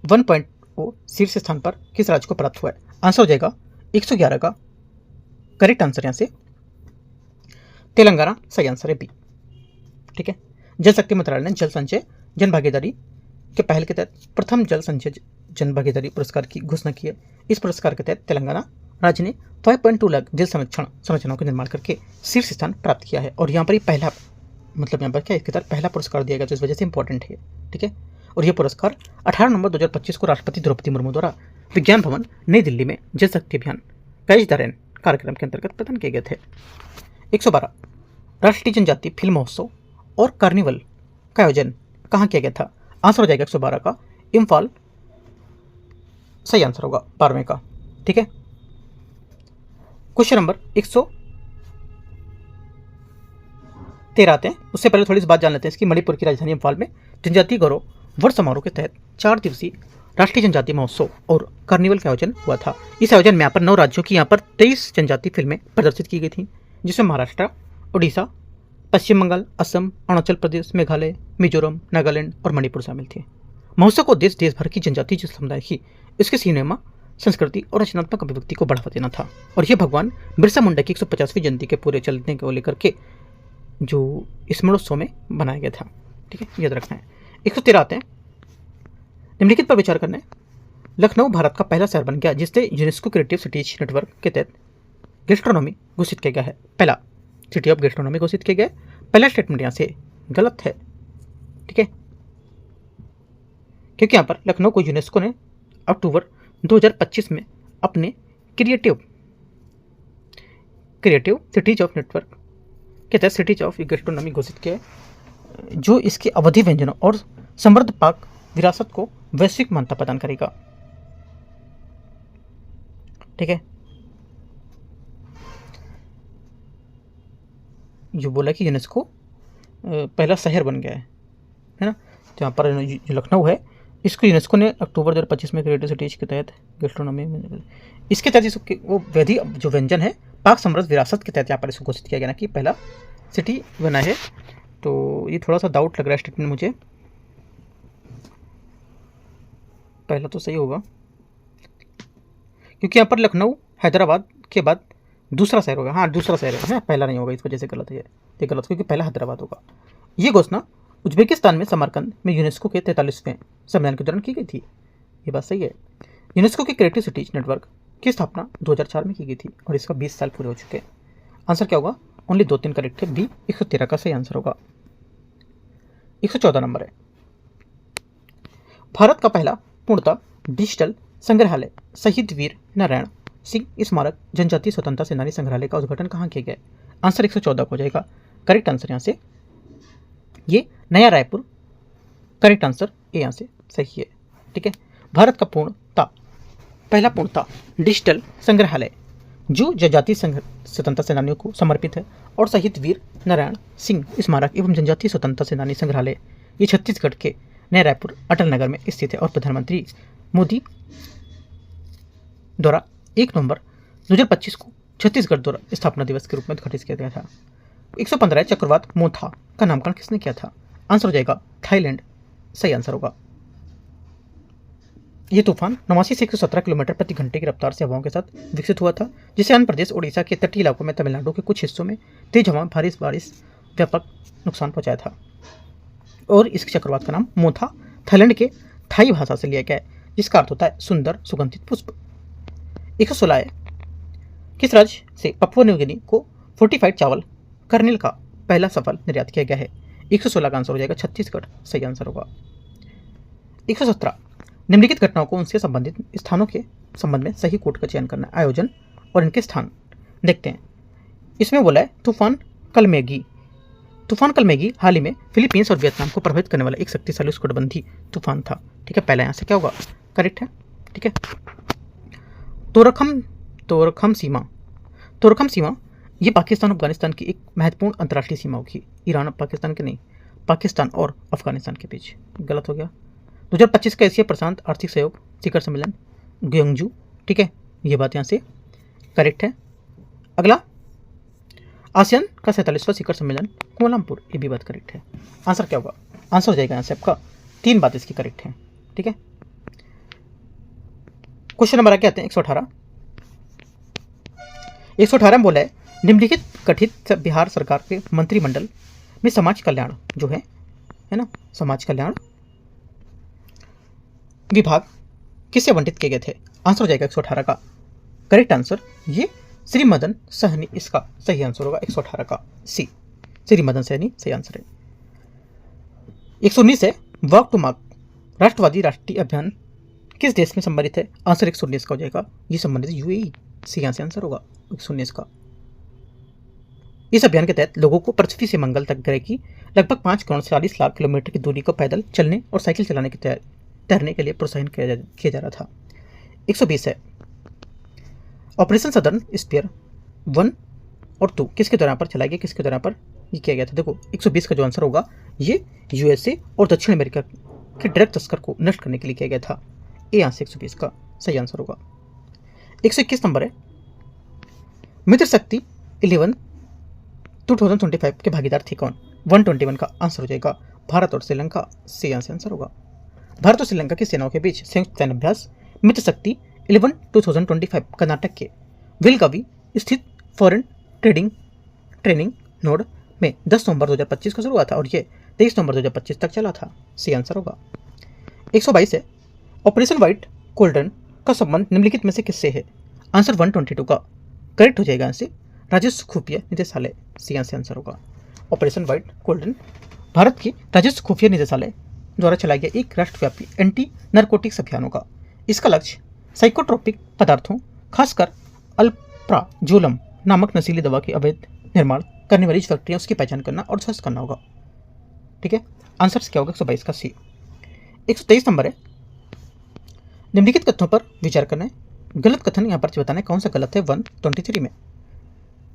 1.0 शीर्ष स्थान पर किस राज्य को प्राप्त हुआ है? आंसर हो जाएगा 111 का करेक्ट आंसर यहाँ से तेलंगाना। सही आंसर है बी। ठीक है। जल शक्ति मंत्रालय ने जल संचय जन भागीदारी के पहल के तहत प्रथम जल संचय जन भागीदारी पुरस्कार की घोषणा की है। इस पुरस्कार के तहत तेलंगाना राज्य ने 5.2 लाख जल संरक्षण संरचनाओं का निर्माण करके शीर्ष स्थान प्राप्त किया है। और यहाँ पर ही पहला यहाँ पर क्या इसके तहत पहला पुरस्कार दिया गया, तो इस वजह से इंपॉर्टेंट है। ठीक है। और यह पुरस्कार 18 नवंबर 2025 को राष्ट्रपति द्रौपदी मुर्मू द्वारा विज्ञान भवन नई दिल्ली में जल शक्ति अभियान कैच द रेन कार्यक्रम के अंतर्गत प्रदान किए गए थे। 112 राष्ट्रीय जनजातीय फिल्म महोत्सव और कार्निवल का आयोजन कहाँ किया गया था? आंसर हो जाएगा 112 का इम्फाल। सही आंसर होगा 12वें का। ठीक है। क्वेश्चन नंबर 113 आते हैं। उससे पहले थोड़ी सी बात जान लेते हैं इसकी। मणिपुर की राजधानी इम्फाल में जनजातीय गौरव वर्ष समारोह के तहत 4 दिवसीय राष्ट्रीय जनजातीय महोत्सव और कार्निवल का आयोजन हुआ था। इस आयोजन में यहाँ पर 9 राज्यों की यहाँ पर 23 जनजातीय फिल्में प्रदर्शित की गई थी, जिसमें महाराष्ट्र, उड़ीसा, पश्चिम बंगाल, असम, अरुणाचल प्रदेश, मेघालय, मिजोरम, नागालैंड और मणिपुर शामिल थे। महोत्सव को देश भर की जनजातीय समुदाय की इसके सिनेमा, संस्कृति और रचनात्मक अभिव्यक्ति को बढ़ावा देना था। और यह भगवान बिरसा मुंडा की 150वीं जयंती के पूरे चलने को लेकर के जो स्मरणोत्सव में बनाया गया था। ठीक है, याद रखना है। 113 आते हैं, निम्नलिखित पर विचार करना है। लखनऊ भारत का पहला शहर बन गया जिससे यूनेस्को क्रिएटिव सिटीज नेटवर्क के तहत गैस्ट्रोनॉमी घोषित किया गया है। पहला सिटी ऑफ गैस्ट्रोनॉमी घोषित किया गया है। पहला स्टेटमेंट यहाँ से गलत है, ठीक है, क्योंकि यहाँ पर लखनऊ को यूनेस्को ने अक्टूबर 2025 में अपने क्रिएटिव सिटीज ऑफ नेटवर्क के तहत सिटीज ऑफ गैस्ट्रोनॉमी घोषित किया है, जो इसके अवधि व्यंजनों और समृद्ध पाक विरासत को वैश्विक मान्यता प्रदान करेगा। ठीक है, जो बोला कि यूनेस्को पहला शहर बन गया है ना, जहाँ पर जो लखनऊ है इसको यूनेस्को ने अक्टूबर 2025 में क्रिएटिव सिटीज के तहत गैस्ट्रोनॉमी में इसके तहत इसको वो वैधि जो व्यंजन है पाक समृद्ध विरासत के तहत यहाँ पर इसको घोषित किया गया ना कि पहला सिटी बना है। तो ये थोड़ा सा डाउट लग रहा है स्टेटमेंट मुझे, पहला तो सही होगा क्योंकि यहाँ पर लखनऊ हैदराबाद के बाद दूसरा शहर होगा। हाँ, दूसरा शहर है, पहला नहीं होगा, इस वजह से गलत है, ये गलत क्योंकि पहला हैदराबाद होगा। ये घोषणा उज्बेकिस्तान में समरकंद में यूनेस्को के 43वें सम्मेलन के दौरान की गई थी। ये बात सही है। यूनेस्को के क्रिएटिव सिटीज नेटवर्क की स्थापना 2004 में की गई थी और इसका 20 साल पूरे हो चुके हैं। आंसर क्या होगा? ओनली 2-3 करेक्ट है, बी 113 का सही आंसर होगा। 114 नंबर है, भारत का पहला पूर्णतः डिजिटल संग्रहालय शहीद वीर नारायण सिंह स्मारक जनजातीय स्वतंत्रता सेनानी संग्रहालय का उद्घाटन कहाँ किया गया? आंसर 114 हो जाएगा। करेक्ट आंसर यहाँ से ये नया रायपुर, करेक्ट आंसर ए यहाँ से सही है। ठीक है, भारत का पहला पूर्णतः डिजिटल संग्रहालय जो जनजातीय स्वतंत्रता सेनानियों को समर्पित है और शहीद वीर नारायण सिंह स्मारक एवं जनजातीय स्वतंत्रता सेनानी संग्रहालय ये छत्तीसगढ़ के नया रायपुर अटल नगर में स्थित है और प्रधानमंत्री मोदी द्वारा 1 नवंबर 2025 को छत्तीसगढ़ द्वारा स्थापना दिवस के रूप में उद्घाटित किया गया था। 115 चक्रवात मोथा का नामकरण किसने किया था? आंसर हो जाएगा थाईलैंड, सही आंसर होगा। ये तूफान 89 से 117 किलोमीटर प्रति घंटे की रफ्तार से हवाओं के साथ विकसित हुआ था, जिसे आंध्र प्रदेश ओडिशा के तटीय इलाकों में तमिलनाडु के कुछ हिस्सों में तेज हवा भारी बारिश व्यापक नुकसान पहुंचाया था और इस चक्रवात का नाम मोथा थाईलैंड के थाई भाषा से लिया गया है, जिसका अर्थ होता है सुंदर सुगंधित पुष्प। 116 है, किस राज्य से पपुआ न्यू गिनी को फोर्टिफाइड चावल कर्नेल का पहला सफल निर्यात किया गया है? 116 का आंसर हो जाएगा छत्तीसगढ़, सही आंसर होगा। 117 निम्नलिखित घटनाओं को उनसे संबंधित स्थानों के संबंध में सही कोड का चयन करना, आयोजन और इनके स्थान देखते हैं। इसमें बोला है तूफान कलमेगी हाल ही में फिलीपींस और वियतनाम को प्रभावित करने वाला एक शक्तिशाली उष्णकटिबंधीय तूफान था। ठीक है, पहला यहाँ से क्या होगा? करेक्ट है। ठीक है, तोरखम सीमा ये पाकिस्तान और अफगानिस्तान की एक महत्वपूर्ण अंतर्राष्ट्रीय सीमा होगी। ईरान और पाकिस्तान के नहीं, पाकिस्तान और अफगानिस्तान के बीच। गलत हो गया। 2025 का एशिया प्रशांत आर्थिक सहयोग शिखर सम्मेलन ग्योंगजू। ठीक है, ये बात यहाँ से करेक्ट है। अगला आसियान का 47वां शिखर सम्मेलन कोलमपुर, ये भी बात करेक्ट है। आंसर क्या होगा? आंसर हो जाएगा यहाँ से आपका 3 बात इसकी करेक्ट है। ठीक है, क्वेश्चन नंबर आगे आते हैं 118 में बोला है निम्नलिखित गठित बिहार सरकार के मंत्रिमंडल में समाज कल्याण जो है ना, समाज कल्याण विभाग किससे आवंटित किए गए थे? आंसर हो जाएगा 118 का करेक्ट आंसर ये श्री मदन सहनी, इसका सही आंसर होगा 118 का सी, श्री मदन सहनी सही आंसर है। 119 है, वॉक टू मार्क राष्ट्रवादी राष्ट्रीय अभियान किस देश में संबंधित है? आंसर 119 का हो जाएगा, ये संबंधित यूएई, सी यहाँ से आंसर होगा 119 का। इस अभियान के तहत लोगों को पृथ्वी से मंगल तक ग्रह की लगभग 5 करोड़ 40 लाख किलोमीटर की दूरी को पैदल चलने और साइकिल चलाने की तैरने के लिए प्रोत्साहन किया जा रहा था। 120 है, ऑपरेशन सदर्न स्पीयर 1 और 2 किसके दौरान पर चलाया गया, किसके दौरान पर ये किया गया था? देखो 120 का जो आंसर होगा ये यूएसए और दक्षिण अमेरिका के ड्रग तस्कर को नष्ट करने के लिए किया गया था। ए यहाँ से 120 का सही आंसर होगा। 121 नंबर है, मित्र शक्ति 11 2025 के भागीदार थे कौन? 121 का आंसर हो जाएगा भारत और श्रीलंका, सी यहाँ से आंसर होगा। भारत और श्रीलंका की सेनाओं के बीच संयुक्त सैन्य अभ्यास मित्र शक्ति 11 2025 कर्नाटक के बेलगावी स्थित फॉरेन ट्रेनिंग नोड में 10 नवंबर 2025 को शुरू हुआ था और ये 23 नवंबर 2025 तक चला था। सी आंसर होगा। 122 है, ऑपरेशन व्हाइट कोल्डन का संबंध निम्नलिखित में से किससे है? आंसर 122 का करेक्ट हो जाएगा आंसर राजस्व खुफिया निदेशालय। सी आंसर होगा। ऑपरेशन व्हाइट कोल्डन भारत की राजस्व खुफिया निदेशालय द्वारा चलाया गया एक राष्ट्रव्यापी एंटी नारकोटिक्स अभियान होगा। इसका लक्ष्य साइकोट्रोपिक पदार्थों खासकर अल्प्राजोलम नामक नशीली दवा के अवैध निर्माण करने वाली फैक्ट्रियां उसकी पहचान करना और ध्वस्त करना होगा। ठीक है, आंसर क्या होगा? 122 का सी। 123 नंबर है, निम्नलिखित कथनों पर विचार करना है। गलत कथन यहाँ पर बताना है कौन सा गलत है। 123 में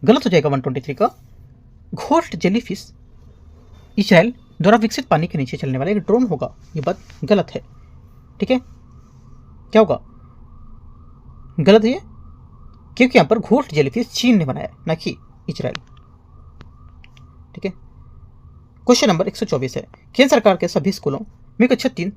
गलत हो जाएगा 123 का। घोस्ट जेलीफिश इजराइल द्वारा विकसित पानी के नीचे चलने वाला एक ड्रोन होगा। ये बात गलत है। ठीक है, क्या होगा? गलत है ये, क्योंकि यहाँ पर घोस्ट जेलीफिश चीन ने बनाया ना कि इजराइल। ठीक है, क्वेश्चन नंबर 124 है, केंद्र सरकार के सभी स्कूलों में कक्षा 3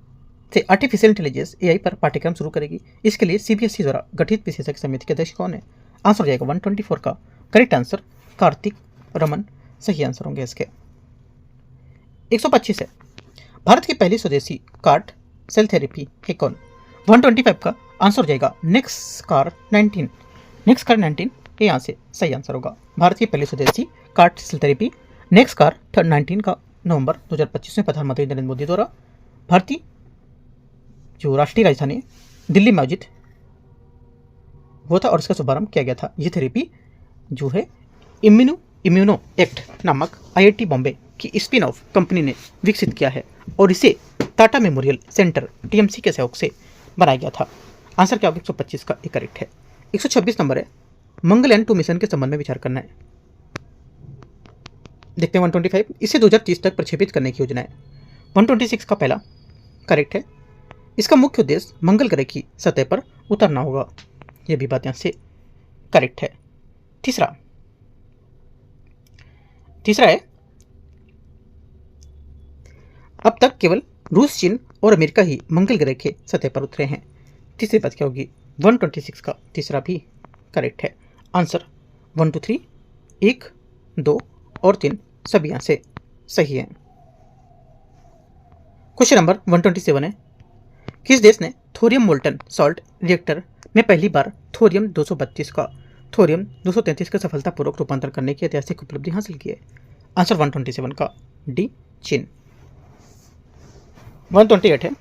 से आर्टिफिशियल इंटेलिजेंस एआई पर पाठ्यक्रम शुरू करेगी। इसके लिए सीबीएसई द्वारा गठित विशेषज्ञ समिति के अध्यक्ष कौन है? आंसर हो जाएगा 124 का करेक्ट आंसर कार्तिक रमन सही आंसर होंगे इसके। 125 है, भारत की पहली स्वदेशी कार्ड सेल थेरेपी है कौन? 125 का आंसर हो जाएगा नेक्सकार 19। नेक्सकार 19 ये यहाँ से सही आंसर होगा। भारत की पहली स्वदेशी कार्ड सेल थेरेपी नेक्सकार 19 का नवंबर 2025 में प्रधानमंत्री नरेंद्र मोदी द्वारा भारतीय जो राष्ट्रीय राजधानी दिल्ली में आयोजित हुआ था और इसका शुभारंभ किया गया था। ये थेरेपी जो है इम्यूनो एक्ट नामक आईआईटी बॉम्बे की स्पिन ऑफ कंपनी ने विकसित किया है और इसे टाटा मेमोरियल सेंटर टीएमसी के सहयोग से बनाया गया था। आंसर क्या होगा? 125 का एक करेक्ट है। 126 नंबर है, मंगलयान 2 मिशन के संबंध में विचार करना है। देखते हैं 125, इसे 2030 तक प्रक्षेपित करने की योजना है। 126 का पहला करेक्ट है। इसका मुख्य उद्देश्य मंगल ग्रह की सतह पर उतरना होगा। यह भी बात यहाँ से करेक्ट है। तीसरा है, अब तक केवल रूस, चीन और अमेरिका ही मंगल ग्रह के सतह पर उतरे हैं। तीसरी बात क्या होगी? 126 का तीसरा भी करेक्ट है। आंसर 1 2 3 1 2 और 3 सभी यहाँ से सही है। क्वेश्चन नंबर 127 है, किस देश ने थोरियम मोल्टन सॉल्ट रिएक्टर में पहली बार थोरियम 232 का थोरियम 233 का सफलतापूर्वक रूपांतरण करने की ऐतिहासिक उपलब्धि हासिल की है? आंसर 127 का डी चीन। 128 है,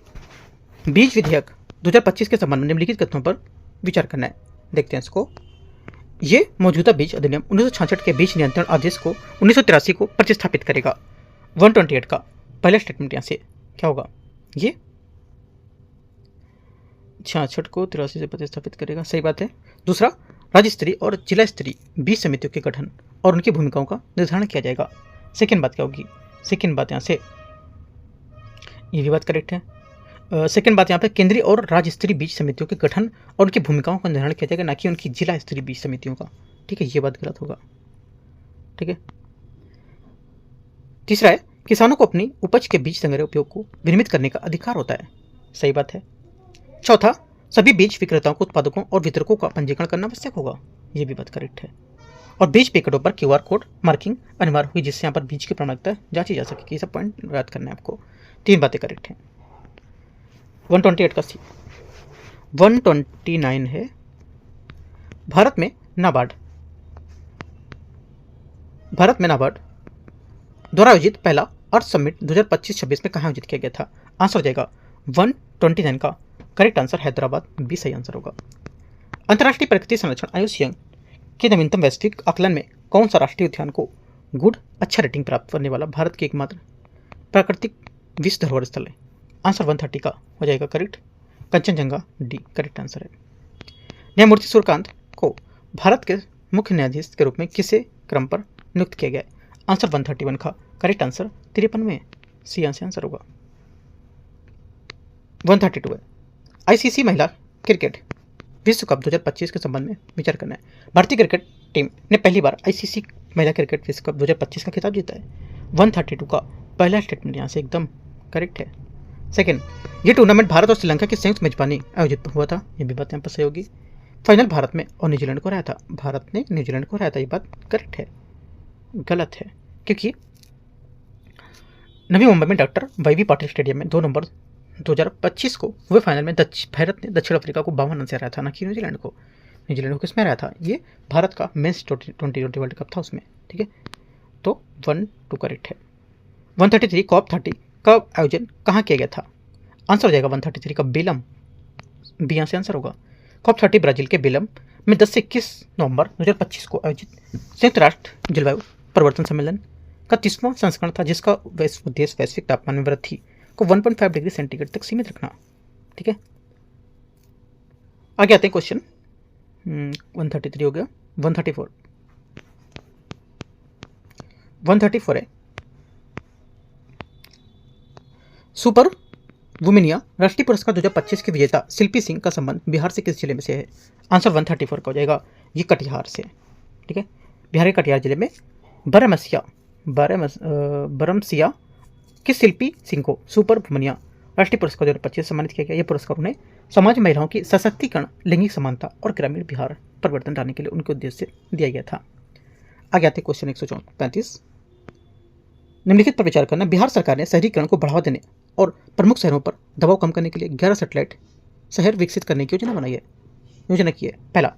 बीज विधेयक 2025 के संबंध में निम्नलिखित कथनों पर विचार करना है। देखते हैं इसको। ये मौजूदा बीज अधिनियम 1966 के बीज नियंत्रण आदेश को 1983 को प्रतिस्थापित करेगा। 128 का पहला स्टेटमेंट यहाँ से क्या होगा? ये 66 को 83 से प्रतिस्थापित करेगा, सही बात है। दूसरा, राज्य स्तरीय और जिला स्तरीय बीज समितियों के गठन और उनकी भूमिकाओं का निर्धारण किया जाएगा। सेकेंड बात क्या होगी? सेकेंड बात यहाँ से ये भी बात करेक्ट है। सेकेंड बात यहाँ पे केंद्रीय और राज्य स्तरीय बीज समितियों के गठन और उनकी भूमिकाओं का निर्धारण किया जाएगा, ना कि उनकी जिला स्तरीय बीज समितियों का। ठीक है, ये बात गलत होगा। ठीक है, तीसरा है, किसानों को अपनी उपज के बीज संग्रह उपयोग को विनियमित करने का अधिकार होता है। सही बात है। चौथा, सभी बीज विक्रेताओं को उत्पादकों और वितरकों का पंजीकरण करना आवश्यक होगा। ये भी बात करेक्ट है। और बीज पैकेटों पर क्यूआर कोड मार्किंग अनिवार्य हुई, जिससे यहाँ पर बीज की प्रामाणिकता जांची जा सके। ये सब पॉइंट याद करना है आपको। 3 बातें करेक्ट हैं। 128 का सी। 129 है, भारत में नाबार्ड द्वारा आयोजित पहला अर्थ समिट 2025-26 में कहाँ आयोजित किया गया था? आंसर हो जाएगा 129 का करेक्ट आंसर हैदराबाद भी सही आंसर होगा। अंतर्राष्ट्रीय प्रकृति संरक्षण आईयूसीएन के नवीनतम वैश्विक आकलन में कौन सा राष्ट्रीय उद्यान को गुड अच्छा रेटिंग प्राप्त करने वाला भारत की एकमात्र प्राकृतिक विश्व धरोहर स्थल है? आंसर 130 का हो जाएगा correct, Kanchenjunga D correct answer है। न्यायमूर्ति सूर्यकांत को भारत के मुख्य न्यायाधीश के रूप में किसे क्रम पर नियुक्त किया गया है? आंसर 131 का करेक्ट आंसर 53 में सी आंसर होगा। 132 है, आईसीसी महिला क्रिकेट विश्व कप 2025 के संबंध में विचार करना है। भारतीय क्रिकेट टीम ने पहली बार आईसीसी महिला क्रिकेट विश्व कप 2025 का खिताब जीता है। 132 का पहला स्टेटमेंट यहाँ से एकदम करेक्ट है। सेकेंड, ये टूर्नामेंट भारत और श्रीलंका की संयुक्त मेजबानी आयोजित हुआ था। ये भी बात यहाँ पर सही होगी। फाइनल भारत में और न्यूजीलैंड को रहा था। भारत ने न्यूजीलैंड को रहा था, ये बात करेक्ट है। गलत है, क्योंकि नवी मुंबई में डॉक्टर वाई पाटिल स्टेडियम में 2 नवंबर 2025 को हुए फाइनल में भारत ने दक्षिण अफ्रीका को 52 रन से हराया था, ना कि न्यूजीलैंड को। न्यूजीलैंड को किसमें हराया था? ये भारत का मेंस 2020 वर्ल्ड कप था उसमें, ठीक है। तो 1-2 करेक्ट है। 133 कॉप 30 का आयोजन कहाँ किया गया था? आंसर हो जाएगा 133 का बेलम, बी यहाँ से आंसर होगा। कॉप 30 ब्राजील के बेलम में 10 से 21 नवंबर 2025 को आयोजित संयुक्त राष्ट्र जलवायु परिवर्तन सम्मेलन का 30वां संस्करण था, जिसका उद्देश्य वैश्विक तापमान में वृद्धि को 1.5 डिग्री सेंटीग्रेड तक सीमित रखना, ठीक है। आगे आते हैं क्वेश्चन 133 हो गया। 134 है सुपर वुमेनिया राष्ट्रीय पुरस्कार 2025 के विजेता शिल्पी सिंह का संबंध बिहार से किस जिले में से है? आंसर 134 का हो जाएगा, ये कटिहार से, ठीक है। बिहार के कटिहार जिले में बरमसिया के शिल्पी सिंह को सुपर वुमेनिया राष्ट्रीय पुरस्कार 2025 सम्मानित किया गया। यह पुरस्कार उन्हें समाज में महिलाओं की सशक्तिकरण, लैंगिक समानता और ग्रामीण बिहार परिवर्तन लाने के लिए उनके उद्देश्य से दिया गया था। आगे आते क्वेश्चन 135। निम्नलिखित पर विचार करना। बिहार सरकार ने शहरीकरण को बढ़ावा देने और प्रमुख शहरों पर दबाव कम करने के लिए 11 सैटेलाइट शहर विकसित करने की योजना की है। पहला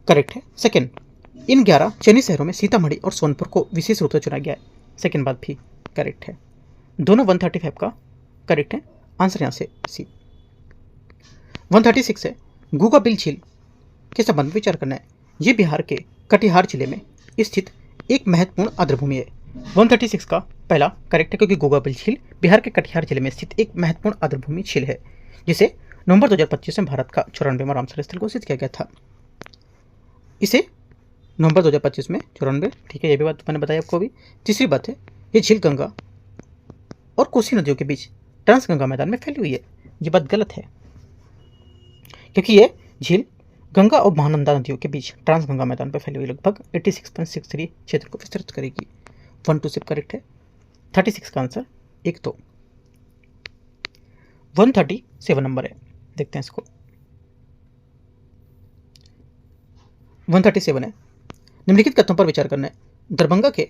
करेक्ट है। सेकंड, इन 11 चयनित शहरों में सीतामढ़ी और सोनपुर को विशेष रूप से चुना गया है। सेकंड बात भी करेक्ट है। दोनों 135 का करेक्ट है, आंसर यहाँ से सी। 136 है गूगा बिल झील के संबंध में विचार करना है। ये बिहार के कटिहार जिले में स्थित एक महत्वपूर्ण आर्द्रभूमि है। 136 का पहला करेक्ट है, क्योंकि गूगा बिल झील बिहार के कटिहार जिले में स्थित एक महत्वपूर्ण आर्द्रभूमि झील है, जिसे नवंबर 2025 में भारत का 94वां रामसर स्थल घोषित किया गया था। इसे नवंबर 2025 में 94, ठीक है, ये भी बात मैंने बताई आपको अभी। तीसरी बात है, ये झील गंगा और कोसी नदियों के बीच ट्रांसगंगा मैदान में फैली हुई है। ये बात गलत है, क्योंकि ये झील गंगा और महानंदा नदियों के बीच ट्रांसगंगा मैदान पर फैली हुई लगभग 86.63 क्षेत्र को विस्तृत करेगी। 1 2 सिर्फ करेक्ट है। 36 का आंसर 1 2। 137 नंबर है, देखते हैं इसको। 137 है निम्नलिखित कथनों पर विचार करना है। दरभंगा के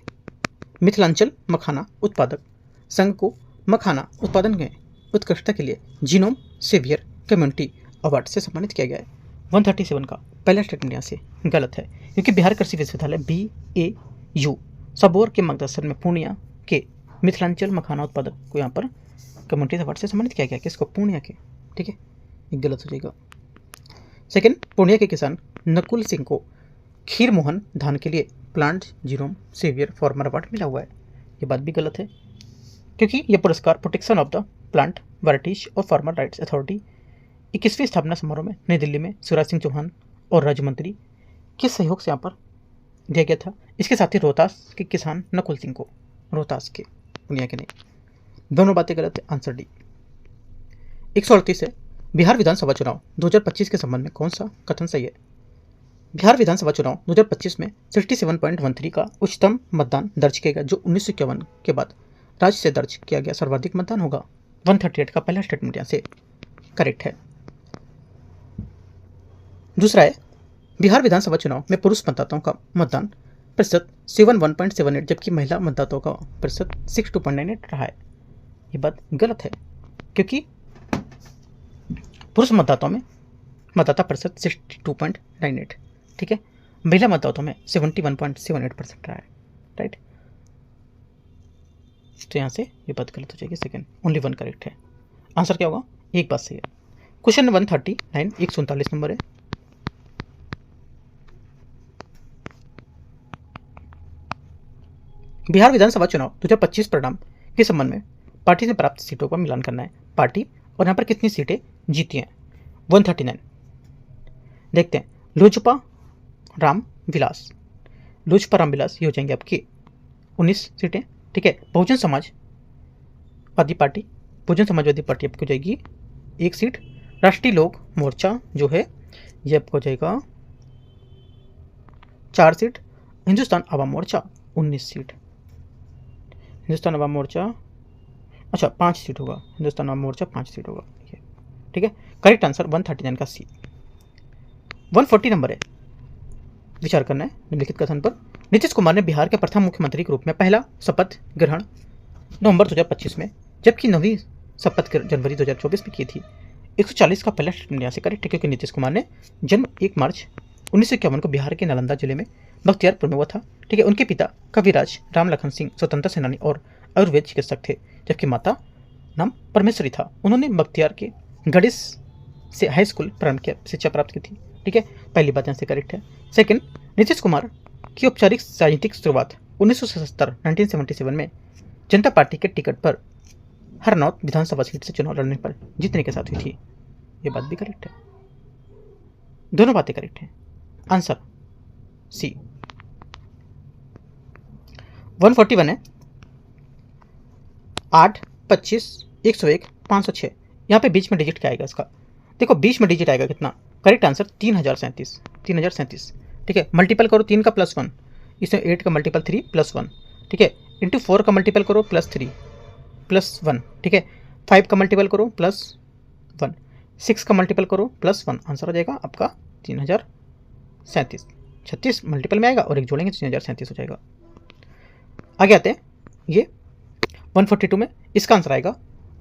मिथिलांचल मखाना उत्पादक संघ को मखाना उत्पादन में उत्कृष्टता के लिए जीनोम सेवियर कम्युनिटी अवार्ड से सम्मानित किया गया है। 137 का पहला स्टेटमेंट यहाँ से गलत है, क्योंकि बिहार कृषि विश्वविद्यालय BAU सबोर के मार्गदर्शन में पूर्णिया के मिथिलांचल मखाना उत्पादक को यहाँ पर कम्युनिटी अवार्ड से सम्मानित किया गया। किसको? पूर्णिया के, ठीक है, ये गलत हो जाएगा। सेकंड, पूर्णिया के किसान नकुल सिंह को खीर मोहन धान के लिए plant genome saviour farmer award मिला हुआ है। ये बात भी गलत है, क्योंकि यह पुरस्कार protection of the plant varieties और फार्मर राइट्स अथॉरिटी 21वीं स्थापना समारोह में नई दिल्ली में शिवराज सिंह चौहान और राज्य मंत्री के सहयोग से यहाँ पर दिया गया था। इसके साथ ही रोहतास के किसान नकुल सिंह को, रोहतास के, पूर्णिया के नहीं। दोनों बातें गलत है, आंसर डी। 138 है बिहार विधानसभा चुनाव 2025 के संबंध में कौन सा कथन सही है? बिहार विधानसभा चुनाव 2025 में 67.13 का उच्चतम मतदान दर्ज किया गया, जो 1951 के बाद राज्य से दर्ज किया गया सर्वाधिक मतदान होगा। 138 का पहला स्टेटमेंट यहाँ से करेक्ट है। दूसरा है बिहार विधानसभा चुनाव में पुरुष मतदाताओं का मतदान प्रतिशत 71.78, जबकि महिला मतदाताओं का प्रतिशत 62.98 रहा है। ये बात गलत है, क्योंकि पुरुष मतदाताओं में मतदाता प्रतिशत 62.98, ठीक है, महिला मतदाताओं में 71.78% रहा है, राइट। तो यहाँ से ये बात गलत हो जाएगी। सेकंड, ओनली 1 करेक्ट है, आंसर क्या होगा? एक बात सही है। क्वेश्चन 139 147 नंबर है। बिहार विधानसभा चुनाव 2025 परिणाम के संबंध में पार्टी से प्राप्त सीटों का मिलान करना है। पार्टी और यहाँ पर कितनी सीटें जीती हैं? 139। देखते हैं। लोजपा राम विलास ये हो जाएंगे आपकी 19 सीटें, ठीक है। बहुजन समाजवादी पार्टी आपको जाएगी 1 सीट। राष्ट्रीय लोक मोर्चा जो है ये आपको हो जाएगा 4 seat. Hindustan Awam Morcha 19 seat. Hindustan Awam Morcha 5 seat होगा। हिंदुस्तान आवाम मोर्चा 5 सीट होगा, ठीक है। करेक्ट आंसर 139 का सी। 140 नंबर है, विचार करना है निम्नलिखित कथन पर। नीतीश कुमार ने बिहार के प्रथम मुख्यमंत्री के रूप में पहला शपथ ग्रहण नवंबर 2025 में, जबकि 9वीं शपथ जनवरी 2024 में की थी। 140 का पहला स्टेटमेंट यहाँ से करेक्ट है, क्योंकि नीतीश कुमार ने जन्म 1 मार्च 1951 को बिहार के नालंदा जिले में बख्तियारपुर में हुआ था। ठीक है, उनके पिता कविराज राम लखन सिंह स्वतंत्रता सेनानी और आयुर्वेद चिकित्सक थे, जबकि माता नाम परमेश्वरी था। उन्होंने बख्तियार के गणेश से हाई स्कूल प्रारंभ किया, शिक्षा प्राप्त की थी। ठीक है, पहली बात यहाँ से करेक्ट है। सेकंड, नीतीश कुमार की औपचारिक राजनीतिक शुरुआत 1977 में जनता पार्टी के टिकट पर हरनौत विधानसभा सीट से चुनाव लड़ने पर जीतने के साथ हुई थी। ये बात भी करेक्ट है, दोनों बातें करेक्ट हैं। आंसर सी 141 है। 8, 25, 101, 506, यहाँ पे बीच में डिजिट क्या आएगा इसका? देखो बीच में डिजिट आएगा कितना? Correct answer 3037। ठीक है, मल्टीपल करो 3 का +1, इसमें 8 का मल्टीपल 3 +1। ठीक है, इंटू 4 का मल्टीपल करो +3 +1। ठीक है, 5 का मल्टीपल करो +1, 6 का मल्टीपल करो +1। आंसर हो जाएगा आपका 3037। 36 मल्टीपल में आएगा और एक जोड़ेंगे 3037 हो जाएगा। आगे आते हैं ये 142 में, इसका आंसर आएगा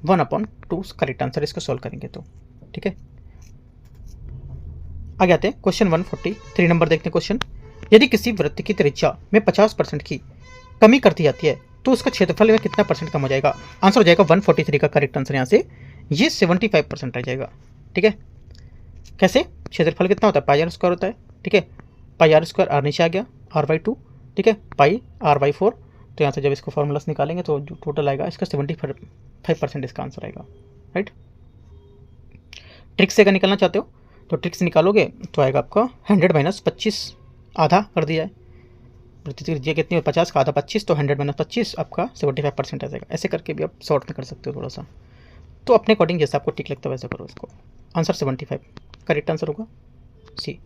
1/2 करेक्ट आंसर, इसको सॉल्व करेंगे तो। ठीक है, आगे आते हैं क्वेश्चन 143 नंबर देखते हैं क्वेश्चन। यदि किसी वृत्त की त्रिज्या में 50% की कमी कर दी जाती है तो उसका क्षेत्रफल में कितना % कम हो जाएगा? आंसर हो जाएगा 143 का करेक्ट आंसर यहाँ से ये 75% रह जाएगा। ठीक है, कैसे? क्षेत्रफल कितना होता है? पाई r स्क्वायर होता है। ठीक है, पाई r स्क्वायर r नीचे आ गया r/2। ठीक है, पाई r/4। तो यहाँ से जब इसको फॉर्मूला निकालेंगे तो जो टोटल आएगा इसका 75% इसका आंसर आएगा। राइट, ट्रिक से अगर निकालना चाहते हो तो ट्रिक से निकालोगे तो आएगा आपका 100 - 25, आधा कर दिया है। त्रिज्या कितनी है? 50 का आधा 25, तो 100 - 25 आपका 75% आ जाएगा। ऐसे करके भी आप शॉर्ट में कर सकते हो थोड़ा सा, तो अपने अकॉर्डिंग जैसा आपको ठीक लगता है वैसा करो इसको। आंसर 75 करेक्ट आंसर होगा सी।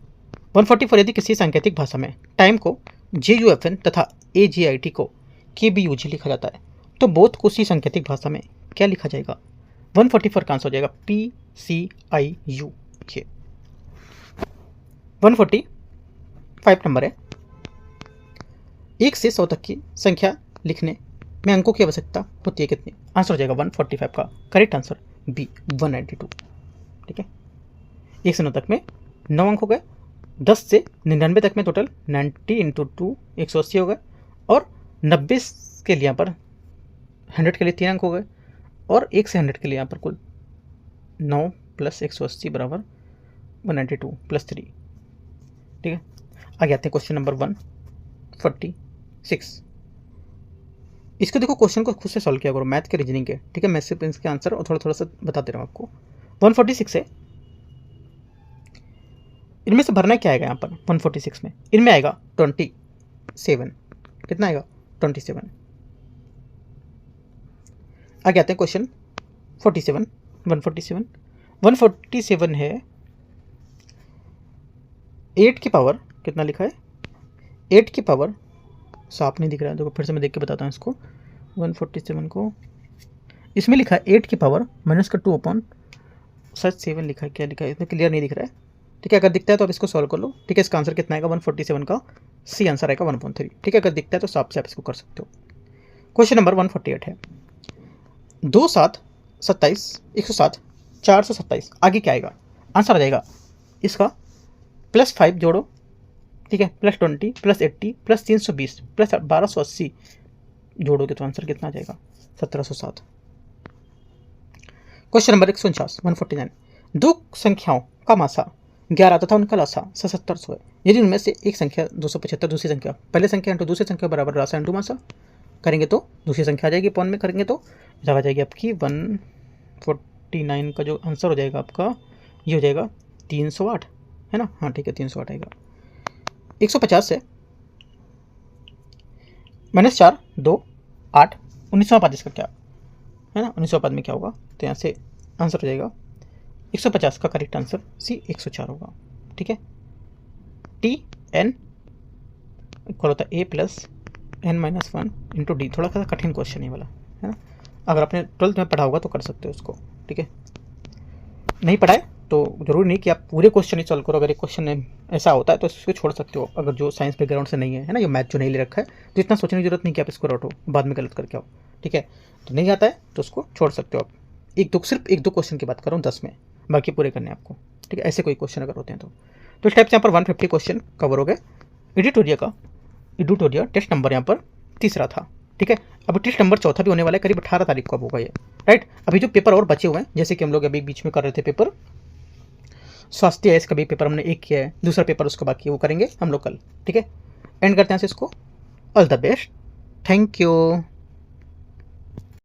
144, यदि किसी सांकेतिक भाषा में टाइम को JUFN तथा AGIT को KBUG लिखा जाता है तो बोथ को उसी सांकेतिक भाषा में क्या लिखा जाएगा? 144 का आंसर हो जाएगा PCIU। 145 नंबर है। 1 से 100 तक की संख्या लिखने में अंकों की आवश्यकता होती है कितनी? आंसर हो जाएगा 145 का करेक्ट आंसर B 192। ठीक है, 1 से 9 तक में 9 अंक हो गए, 10 से 99 तक में टोटल 90 × 2 180 हो गए, और 90 के लिए यहाँ पर 100 के लिए 3 अंक हो गए, और 1 से 100 के लिए यहाँ पर कुल 9 + 180 = 192 + 3। ठीक है, आगे आते हैं क्वेश्चन नंबर 146। इसको देखो, क्वेश्चन को खुद से सॉल्व किया करो, मैथ के रीजनिंग के। ठीक है, मैं सिर्फ इसके आंसर और थोड़ा सा बताते रहूँ आपको। 146 है, इनमें से भरना क्या आएगा यहाँ पर? 146 में इनमें आएगा 27। कितना आएगा? 27। आगे आते हैं क्वेश्चन 47। 147 है 8 की पावर कितना लिखा है? 8 की पावर साफ नहीं दिख रहा है, देखो फिर से मैं देख के बताता हूँ इसको। 147 को इसमें लिखा है 8 की पावर -2 शायद 7 लिखा है, क्या लिखा है इसमें क्लियर नहीं दिख रहा है। ठीक है, अगर दिखता है तो आप इसको सॉल्व कर लो। ठीक है, इसका आंसर कितना आएगा? 147 का सी आंसर आएगा 1/3। ठीक है, अगर दिखता है तो साफ से आप इसको कर सकते हो। क्वेश्चन नंबर 148 है 2 7 27 107 427, आगे क्या आएगा? आंसर आ जाएगा इसका +5 जोड़ो। ठीक है, +20 +80 +320 +1280 जोड़ोगे तो आंसर कितना आ जाएगा? 1707। क्वेश्चन नंबर 149 149, दो संख्याओं का मासा 11 तथा उनका लसा 7700 है। यदि उनमें से एक संख्या 275, दूसरी संख्या पहले संख्या इंटू दूसरी संख्या बराबर राशि इंटू मासा करेंगे तो दूसरी संख्या आ जाएगी, पॉन में करेंगे तो जब आ जाएगी आपकी 149 का जो आंसर हो जाएगा आपका ये हो जाएगा 308, है ना? हाँ ठीक है, 308 आएगा। 150 है -4 2 8 1905 इसका क्या है ना? 1905 में क्या होगा? तो यहाँ से आंसर हो जाएगा 150 का करेक्ट आंसर सी 104 होगा। ठीक है, TN इक्वल होता है A + N - 1 × D। थोड़ा सा कठिन क्वेश्चन है वाला, है ना? अगर आपने 12th में पढ़ा होगा तो कर सकते हो उसको। ठीक है, नहीं पढ़ा है तो जरूरी नहीं कि आप पूरे क्वेश्चन ही सॉल्व करो। अगर एक क्वेश्चन ऐसा होता है तो इसको छोड़ सकते हो, अगर जो साइंस बैकग्राउंड से नहीं है, है ना, ये मैथ जो नहीं ले रखा है, तो इतना सोचने की जरूरत नहीं कि आप इसको रटो बाद में गलत करके आओ। ठीक है। तो नहीं आता है तो उसको छोड़ सकते हो आप। सिर्फ एक दो क्वेश्चन की बात कर रहा हूँ 10 में, बाकी पूरे करने हैं आपको, ठीक है। ऐसे कोई क्वेश्चन अगर होते हैं तो इस टाइप से यहाँ पर 150 क्वेश्चन कवर हो गए। एडिटोरिया टेस्ट नंबर यहाँ पर तीसरा था, ठीक है। अब टेस्ट नंबर चौथा भी होने वाला है, करीब 18 तारीख को अब होगा ये, राइट। अभी जो पेपर और बचे हुए हैं, जैसे कि हम लोग अभी बीच में कर रहे थे पेपर स्वास्थ्य है, इसका भी पेपर हमने एक किया है, दूसरा पेपर उसका बाकी है, वो करेंगे हम लोग कल, ठीक है। एंड करते हैं इसको। All the best, thank you.